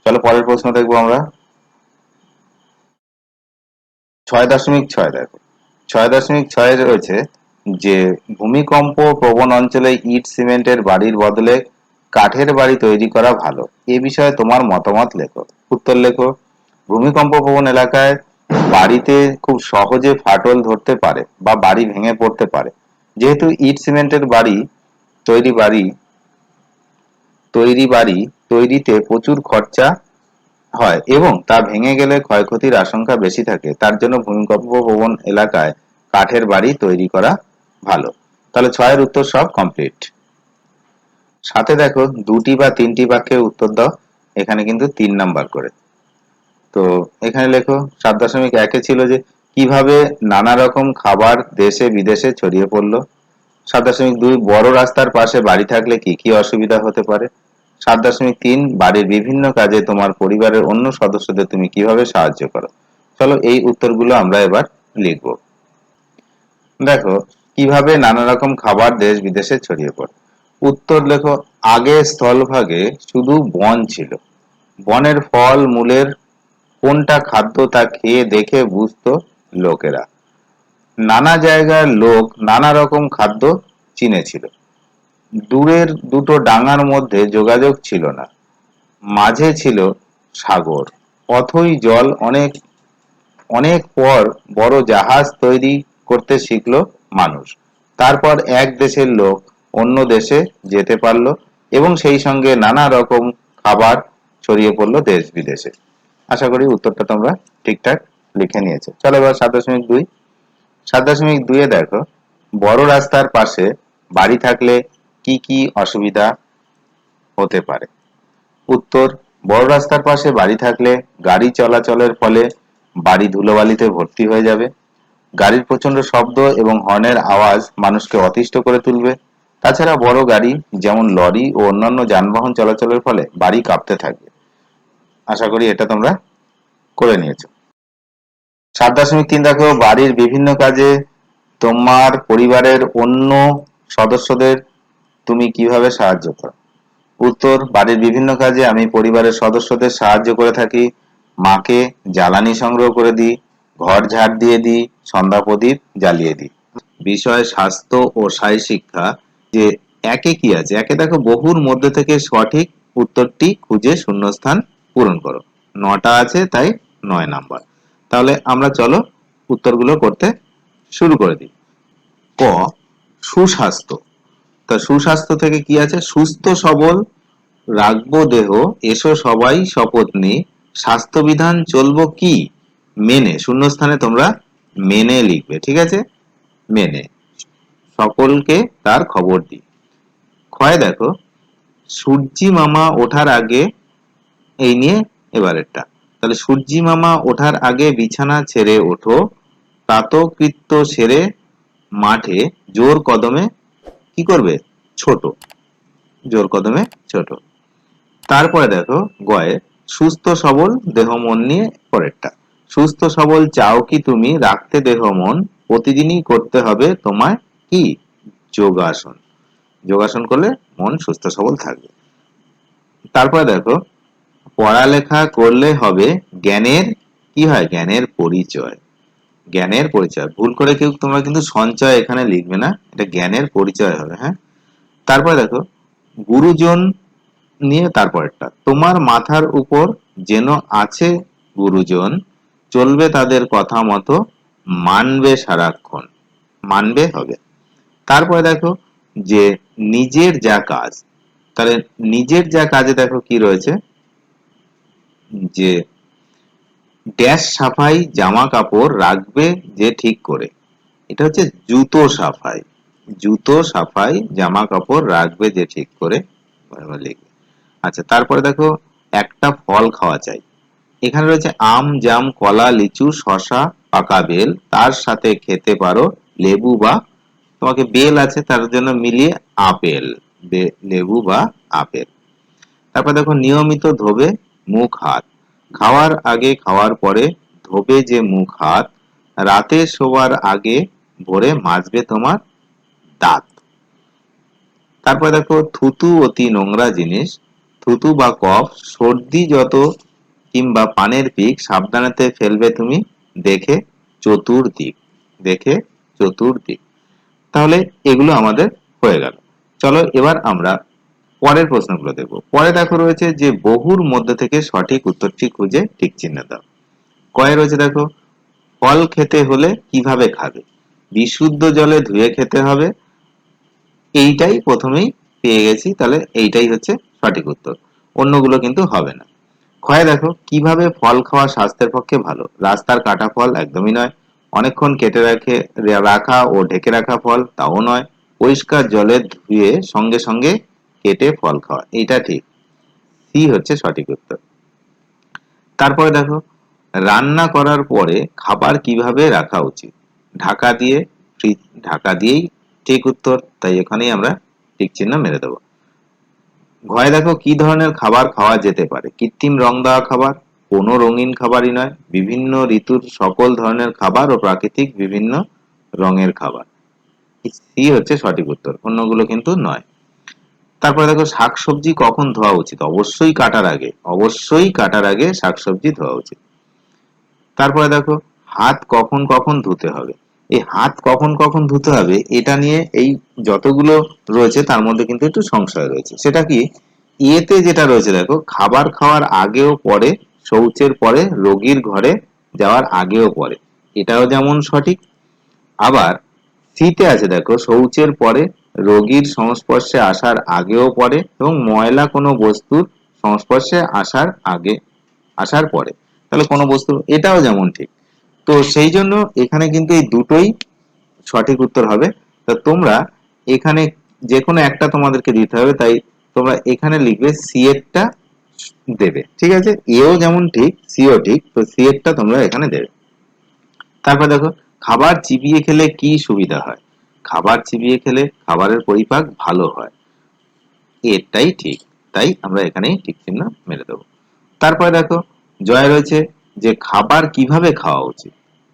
চলো পরের প্রশ্ন দেখবো আমরা। 6.6 দেখো, 6.6 রয়েছে যে ভূমিকম্প প্রবণ অঞ্চলে ইট সিমেন্টের বাড়ির বদলে কাঠের বাড়ি তৈরি করা ভালো। এ বিষয়ে তোমার মতামত লেখো। উত্তর লেখো, ভূমিকম্প প্রবণ এলাকায় বাড়িতে খুব সহজে ফাটল ধরতে পারে বা বাড়ি ভেঙে পড়তে পারে। যেহেতু ইট সিমেন্টের তৈরি বাড়ি বাড়ি তৈরিতে প্রচুর খরচা হয় এবং তা ভেঙে গেলে ক্ষয়ক্ষতির আশঙ্কা বেশি থাকে, তার জন্য ভূমিকম্প প্রবণ এলাকায় কাঠের বাড়ি তৈরি করা ভালো। তাহলে 6-এর উত্তর সব কমপ্লিট। সাথে দেখো দুটি বা তিনটি বাক্যে উত্তর দাও। এখানে কিন্তু 3 নাম্বার করে। তো এখানে লেখো 7.1-এ ছিল যে কিভাবে নানা রকম খাবার দেশে বিদেশে ছড়িয়ে পড়লো। 7.2 বড় রাস্তার পাশে বাড়ি থাকলে কি কি অসুবিধা হতে পারে। 7.3 বাড়ির বিভিন্ন কাজে তোমার পরিবারের অন্য সদস্যদের তুমি কিভাবে সাহায্য করো। চলো এই উত্তরগুলো আমরা এবার লিখবো। দেখো, কিভাবে নানা রকম খাবার দেশ বিদেশে ছড়িয়ে পড়ে। উত্তর লেখো, আগে স্থলভাগে শুধু বন ছিল। বনের ফল মূলের কোনটা খাদ্য তা খেয়ে দেখে বুঝতো লোকেরা। নানা জায়গার লোক নানা রকম খাদ্য চিনেছিল। দূরের দুটো ডাঙার মধ্যে যোগাযোগ ছিল না, মাঝে ছিল সাগর। অথই জল অনেক অনেক পর বড় জাহাজ তৈরি করতে শিখলো মানুষ। তারপর এক দেশের লোক অন্য দেশে যেতে পারলো এবং সেই সঙ্গে নানা রকম খাবার ছড়িয়ে পড়লো দেশ বিদেশে। আশা করি উত্তরটা তোমরা ঠিকঠাক লিখে নিয়েছো। চলো এবার 7.2। 7.2 এ দেখো, বড় রাস্তার পাশে বাড়ি থাকলে কি কি অসুবিধা হতে পারে? উত্তর, বড় রাস্তার পাশে বাড়ি থাকলে গাড়ি চলাচলের ফলে বাড়ি ধুলোবালিতে ভর্তি হয়ে যাবে। গাড়ির প্রচণ্ড শব্দ এবং হর্নের আওয়াজ মানুষকে অতিষ্ঠ করে তুলবে। তাছাড়া বড় গাড়ি যেমন লরি ও অন্যান্য যানবাহন চলাচলের ফলে বাড়ি কাঁপতে থাকবে। আশা করি এটা তোমরা করে নিয়েছো। 7.3 দেখো, বাড়ির বিভিন্ন কাজে তোমার পরিবারের অন্য সদস্যদের তুমি কিভাবে সাহায্য করো? উত্তর, বাড়ির বিভিন্ন কাজে আমি পরিবারের সদস্যদের সাহায্য করে থাকি। মাকে জ্বালানি সংগ্রহ করে দিই, ঘর ঝাড় দিয়ে দিই, সন্ধ্যা প্রদীপ জ্বালিয়ে দিই। বিষয় স্বাস্থ্য ও শারীর শিক্ষা, যে একে কি আছে? একে দেখো, বহুর মধ্যে থেকে সঠিক উত্তরটি খুঁজে শূন্যস্থান পূরণ করো। 9টা আছে, তাই 9 নাম্বার। তাহলে আমরা চলো উত্তরগুলো করতে শুরু করে দিই। ক, সুস্বাস্থ্য। তা সুস্বাস্থ্য থেকে কি আছে? সুস্থ সবল রাখবো দেহ, এসো সবাই শপথ নিই, স্বাস্থ্যবিধান চলবো কি মেনে। শূন্যস্থানে তোমরা মেনে লিখবে, ঠিক আছে? মেনে সকলকে তার খবর দিই। ক্ষয় দেখো, সূর্যি মামা ওঠার আগে, এই নিয়ে এবারেরটা। তাহলে সূর্যি মামা ওঠার আগে বিছানা ছেড়ে ওঠো, প্রাতকৃত্য সেরে মাঠে জোর কদমে কি করবে? ছোট, জোর কদমে ছোট। তারপরে দেখো গয়ে, সুস্থ সবল দেহ মন নিয়ে পরেরটা। সুস্থ সবল চাও কি তুমি, রাখতে দেহ মন, প্রতিদিনই করতে হবে তোমায় কি? যোগাসন। যোগাসন করলে মন সুস্থ সবল থাকবে। তারপরে দেখো, পড়ালেখা করলে হবে জ্ঞানের কি হয়? জ্ঞানের পরিচয়। জ্ঞানের পরিচয়, ভুল করে কেউ তোমরা কিন্তু সঞ্চয় এখানে লিখবে না, এটা জ্ঞানের পরিচয় হবে। হ্যাঁ, তারপরে দেখো, গুরুজন নিয়ে তারপরেরটা। তোমার মাথার উপর যেন আছে গুরুজন, চলবে তাদের কথা মতো, মানবে সারাক্ষণ। মানবে হবে। তারপরে দেখো, যে নিজের যা কাজ, তাহলে নিজের যা কাজে দেখো কি রয়েছে? যে ড্যাশ সাফাই জামা কাপড় রাখবে যে ঠিক করে। এটা হচ্ছে জুতো সাফাই। জুতো সাফাই জামা কাপড় রাখবে যে ঠিক করে, লিখবে। আচ্ছা, তারপরে দেখো, একটা ফল খাওয়া চাই। এখানে রয়েছে আম, জাম, কলা, লিচু, শসা, পাকা বেল, তার সাথে খেতে পারো লেবু বা, তোমাকে বেল আছে তার জন্য মিলিয়ে আপেল, লেবু বা আপেল। তারপর দেখো, নিয়মিত ধোবে মুখ হাত। খাওয়ার আগে খাওয়ার পরে ধোবে যে মুখ হাত, রাতে শোবার আগে ভোরে মাজবে তোমার দাঁত। তারপর দেখো, থুতু অতি নোংরা জিনিস। থুতু বা কফ, সর্দি যত কিংবা পানের পিক সাবধানেতে ফেলবে তুমি দেখে চতুর্দিক। দেখে চতুর্দিক। তাহলে এগুলো আমাদের হয়ে গেল। চলো এবার আমরা পরের প্রশ্নগুলো দেখব। পরে দেখো রয়েছে যে বহুর মধ্যে থেকে সঠিক উত্তরটি খুঁজে ঠিক চিহ্ন দাও। কয়ে রয়েছে দেখো, ফল খেতে হলে কিভাবে খাবে? বিশুদ্ধ জলে ধুয়ে খেতে হবে। এইটাই প্রথমেই পেয়ে গেছি, তাহলে এইটাই হচ্ছে সঠিক উত্তর, অন্যগুলো কিন্তু হবে না। ক্ষয়ে দেখো, কিভাবে ফল খাওয়া স্বাস্থ্যের পক্ষে ভালো? রাস্তার কাটা ফল একদমই নয়। অনেকক্ষণ কেটে রাখা ও ঢেকে রাখা ফল, তাও নয়। পরিষ্কার জলে ধুয়ে সঙ্গে সঙ্গে কেটে ফল খাওয়া, এইটা ঠিক। সি হচ্ছে সঠিক উত্তর। তারপরে দেখো, রান্না করার পরে খাবার কিভাবে রাখা উচিত? ঢাকা দিয়ে। ঢাকা দিয়েই ঠিক উত্তর, তাই এখানেই আমরা ঠিক চিহ্ন মেরে দেবো। ঘরে দেখো, কি ধরনের খাবার খাওয়া যেতে পারে? কৃত্রিম রং দেওয়া খাবার, কোনো রঙিন খাবারই নয়, বিভিন্ন ঋতুর সকল ধরনের খাবার ও প্রাকৃতিক বিভিন্ন রঙের খাবার। সি হচ্ছে সঠিক উত্তর, অন্যগুলো কিন্তু নয়। তারপরে দেখো শাকসবজি কখন ধোয়া উচিত, অবশ্যই কাটার আগে শাকসবজি ধোয়া উচিত। তারপরে দেখো হাত কখন কখন ধুতে হবে। এই হাত কখন কখন ধুতে হবে এটা নিয়ে এই যতগুলো রয়েছে তার মধ্যে কিন্তু একটু সংশয় রয়েছে। সেটা কি, ইয়েতে যেটা রয়েছে দেখো, খাবার খাওয়ার আগেও পরে, শৌচের পরে, রোগীর ঘরে যাওয়ার আগেও পরে, এটাও যেমন সঠিক। আবার সিতে আছে দেখো, শৌচের পরে, রোগীর সংস্পর্শে আসার আগেও পরে এবং ময়লা কোনো বস্তুর সংস্পর্শে আসার পরে, তাহলে কোনো বস্তু, এটাও যেমন ঠিক। তো সেই জন্য এখানে কিন্তু এই দুটোই সঠিক উত্তর হবে। তো তোমরা এখানে যে কোনো একটা তোমাদেরকে দিতে হবে, তাই তোমরা এখানে লিখবে সি এরটা দেবে, ঠিক আছে? এও যেমন ঠিক, সিও ঠিক, তো সি এরটা তোমরা এখানে দেবে। তারপর দেখো খাবার চিবিয়ে খেলে কি সুবিধা হয়। খাবার চিবিয়ে খেলে খাবারের পরিপাক ভালো হয়, এটাই ঠিক, তাই আমরা এখানেই ঠিক চিহ্ন মেরে দেবো। তারপরে দেখো জয় রয়েছে যে খাবার কিভাবে খাওয়া উচিত।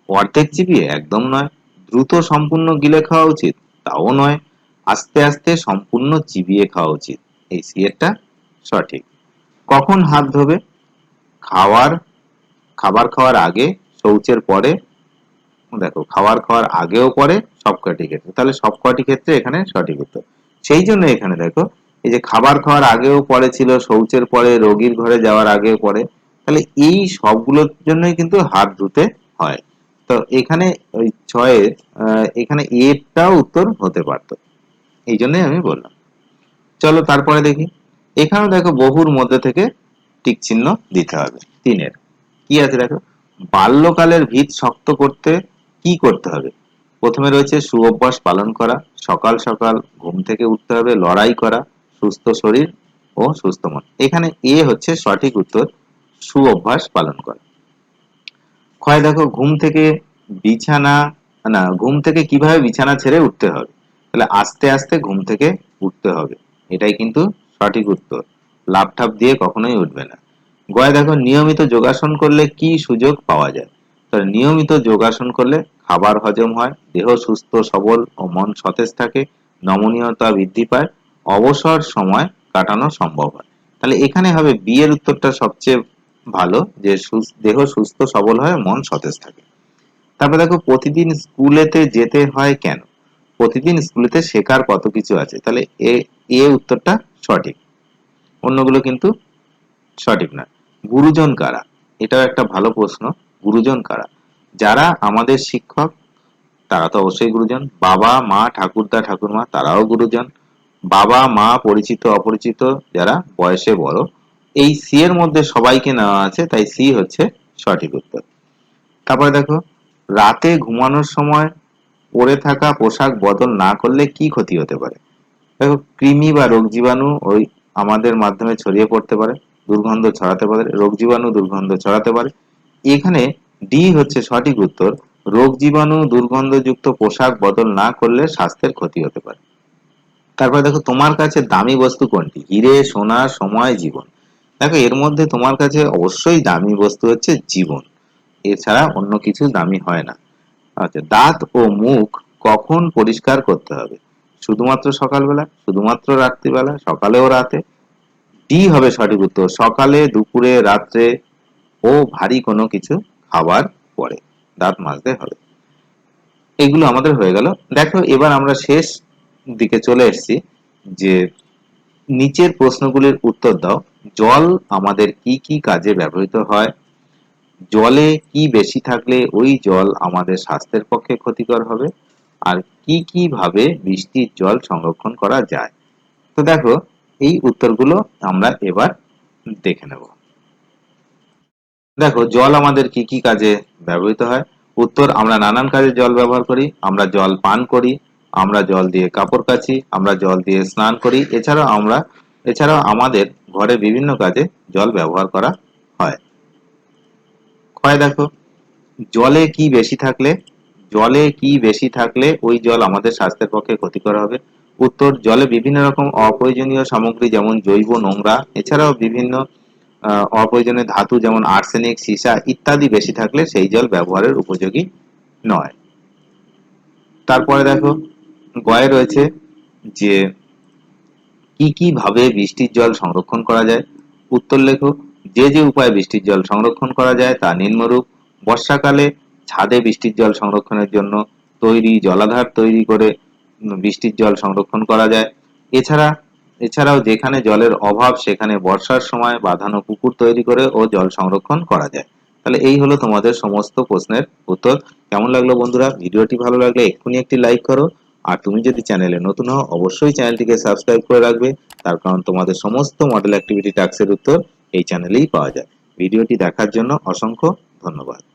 অর্ধেক চিবিয়ে, একদম নয়। দ্রুত সম্পূর্ণ গিলে খাওয়া উচিত, তাও নয়। আস্তে আস্তে সম্পূর্ণ চিবিয়ে খাওয়া উচিত, এই সি এরটা সঠিক। কখন হাত ধোবে, খাওয়ার খাবার খাওয়ার আগে, শৌচের পরে, দেখো খাবার খাওয়ার আগেও পরে, সবকটি ক্ষেত্রে, তাহলে সবকটি ক্ষেত্রে এখানে সঠিক উত্তর। সেই জন্য এখানে দেখো এই যে খাবার খাওয়ার আগেও পরে ছিল, শৌচের পরে, রোগীর ঘরে যাওয়ার আগেও পরে, তাহলে এই সবগুলোর জন্যই কিন্তু হাত ধুতে হয়। তো এখানে ওই ছয়ের এখানে এটাও উত্তর হতে পারতো, এই জন্যই আমি বললাম। চলো তারপরে দেখি, এখানেও দেখো বহুর মধ্যে থেকে টিক চিহ্ন দিতে হবে। তিনের কি আছে দেখো, বাল্যকালের ভিত শক্ত করতে কি করতে হবে। প্রথমে রয়েছে সুঅভ্যাস পালন করা, সকাল সকাল ঘুম থেকে উঠতে হবে, লড়াই করা, সুস্থ শরীর ও সুস্থ মন। এখানে এ হচ্ছে সঠিক উত্তর, সুঅভ্যাস পালন করা। ক্ষয় দেখো বিছানা ঘুম থেকে কিভাবে বিছানা ছেড়ে উঠতে হবে, তাহলে আস্তে আস্তে ঘুম থেকে উঠতে হবে, এটাই কিন্তু সঠিক উত্তর। লাফ দিয়ে কখনোই উঠবে না। গয় দেখো নিয়মিত যোগাসন করলে কি সুযোগ পাওয়া যায়, তাহলে নিয়মিত যোগাসন করলে খাবার হজম হয়, দেহ সুস্থ সবল ও মন সতেজ থাকে, নমনীয়তা বৃদ্ধি পায়, অবসর সময় কাটানো সম্ভব হয়। তাহলে এখানে হবে বি এর উত্তরটা সবচেয়ে ভালো, যে দেহ সুস্থ সবল হয়, মন সতেজ থাকে। তারপর দেখো প্রতিদিন স্কুলেতে যেতে হয় কেন। প্রতিদিন স্কুলেতে শেখার কত কিছু আছে, তাহলে এ উত্তরটা সঠিক, অন্যগুলো কিন্তু সঠিক না। গুরুজন কারা, এটাও একটা ভালো প্রশ্ন। গুরুজন কারা, যারা আমাদের শিক্ষক তারা তো অবশ্যই গুরুজন। বাবা মা ঠাকুরদা ঠাকুরমা তারাও গুরুজন। বাবা মা পরিচিত অপরিচিত যারা বয়সে বড়, এই সি এর মধ্যে সবাইকে নেওয়া আছে, তাই সি হচ্ছে সঠিক উত্তর। তারপরে দেখো রাতে ঘুমানোর সময় পরে থাকা পোশাক বদল না করলে কি ক্ষতি হতে পারে। দেখো কৃমি বা রোগ জীবাণু ওই আমাদের মাধ্যমে ছড়িয়ে পড়তে পারে, দুর্গন্ধ ছড়াতে পারে, রোগ জীবাণু দুর্গন্ধ ছড়াতে পারে। এখানে ডি হচ্ছে সঠিক উত্তর, রোগ জীবাণু দুর্গন্ধযুক্ত পোশাক বদল না করলে স্বাস্থ্যের ক্ষতি হতে পারে। তারপরে দেখো তোমার কাছে দামি বস্তু কোনটি, হিরে সোনা সময় জীবন। দেখো এর মধ্যে তোমার কাছে অবশ্যই দামি বস্তু হচ্ছে জীবন, এছাড়া অন্য কিছু দামি হয় না। আচ্ছা, দাঁত ও মুখ কখন পরিষ্কার করতে হবে, শুধুমাত্র সকালবেলা, শুধুমাত্র রাত্রিবেলা, সকালে ও রাতে। ডি হবে সঠিক উত্তর, সকালে, দুপুরে, রাত্রে ও ভারী কোনো কিছু খাবার পরে দাঁত মাজতে হবে। এগুলো আমাদের হয়ে গেল। দেখো এবার আমরা শেষ দিকে চলে এসেছি, যে নিচের প্রশ্নগুলির উত্তর দাও। জল আমাদের কি কি কাজে ব্যবহৃত হয়, জলে কি বেশি থাকলে ওই জল আমাদের স্বাস্থ্যের পক্ষে ক্ষতিকর হবে, আর কি কি ভাবে বৃষ্টির জল সংরক্ষণ করা যায়। তো দেখো এই উত্তরগুলো আমরা এবার দেখে নেব। দেখো জল আমাদের কি কি কাজে ব্যবহৃত হয়। উত্তর, আমরা নানান কাজে জল ব্যবহার করি, আমরা জল পান করি, আমরা জল দিয়ে কাপড় কাচি, আমরা জল দিয়ে স্নান করি, এছাড়াও আমাদের ঘরে বিভিন্ন কাজে জল ব্যবহার করা হয়। ক্ষয় দেখো জলে কি বেশি থাকলে ওই জল আমাদের স্বাস্থ্যের পক্ষে ক্ষতিকর হবে। উত্তর, জলে বিভিন্ন রকম অপ্রয়োজনীয় সামগ্রী যেমন জৈব নোংরা, এছাড়াও বিভিন্ন অপ্রয়োজনীয় ধাতু যেমন আর্সেনিক সীসা ইত্যাদি বেশি থাকলে সেই জল ব্যবহারের উপযোগী নয়। তারপরে দেখো গয়ে রয়েছে যে কি কি ভাবে বৃষ্টির জল সংরক্ষণ করা যায়? উত্তর লেখো। যে যে উপায়ে বৃষ্টির জল সংরক্ষণ করা যায় তা নিম্নরূপ। বর্ষাকালে ছাদে বৃষ্টির জল সংরক্ষণের জন্য জলাধার তৈরি করে বৃষ্টির জল সংরক্ষণ করা যায়। এছাড়া এছাড়াও যেখানে জলের অভাব সেখানে বর্ষার সময় বাঁধানো পুকুর তৈরি করে ও জল সংরক্ষণ করা যায়। তাহলে এই হলো তোমাদের সমস্ত প্রশ্নের উত্তর। কেমন লাগলো বন্ধুরা? ভিডিওটি ভালো লাগলে এক্ষুনি একটি লাইক করো। আর তুমি যদি চ্যানেলে নতুন হও অবশ্যই চ্যানেলটিকে সাবস্ক্রাইব করে রাখবে। তার কারণ তোমাদের সমস্ত মডেল অ্যাক্টিভিটি টাস্কের উত্তর এই চ্যানেলেই পাওয়া যায়। ভিডিওটি দেখার জন্য অসংখ্য ধন্যবাদ।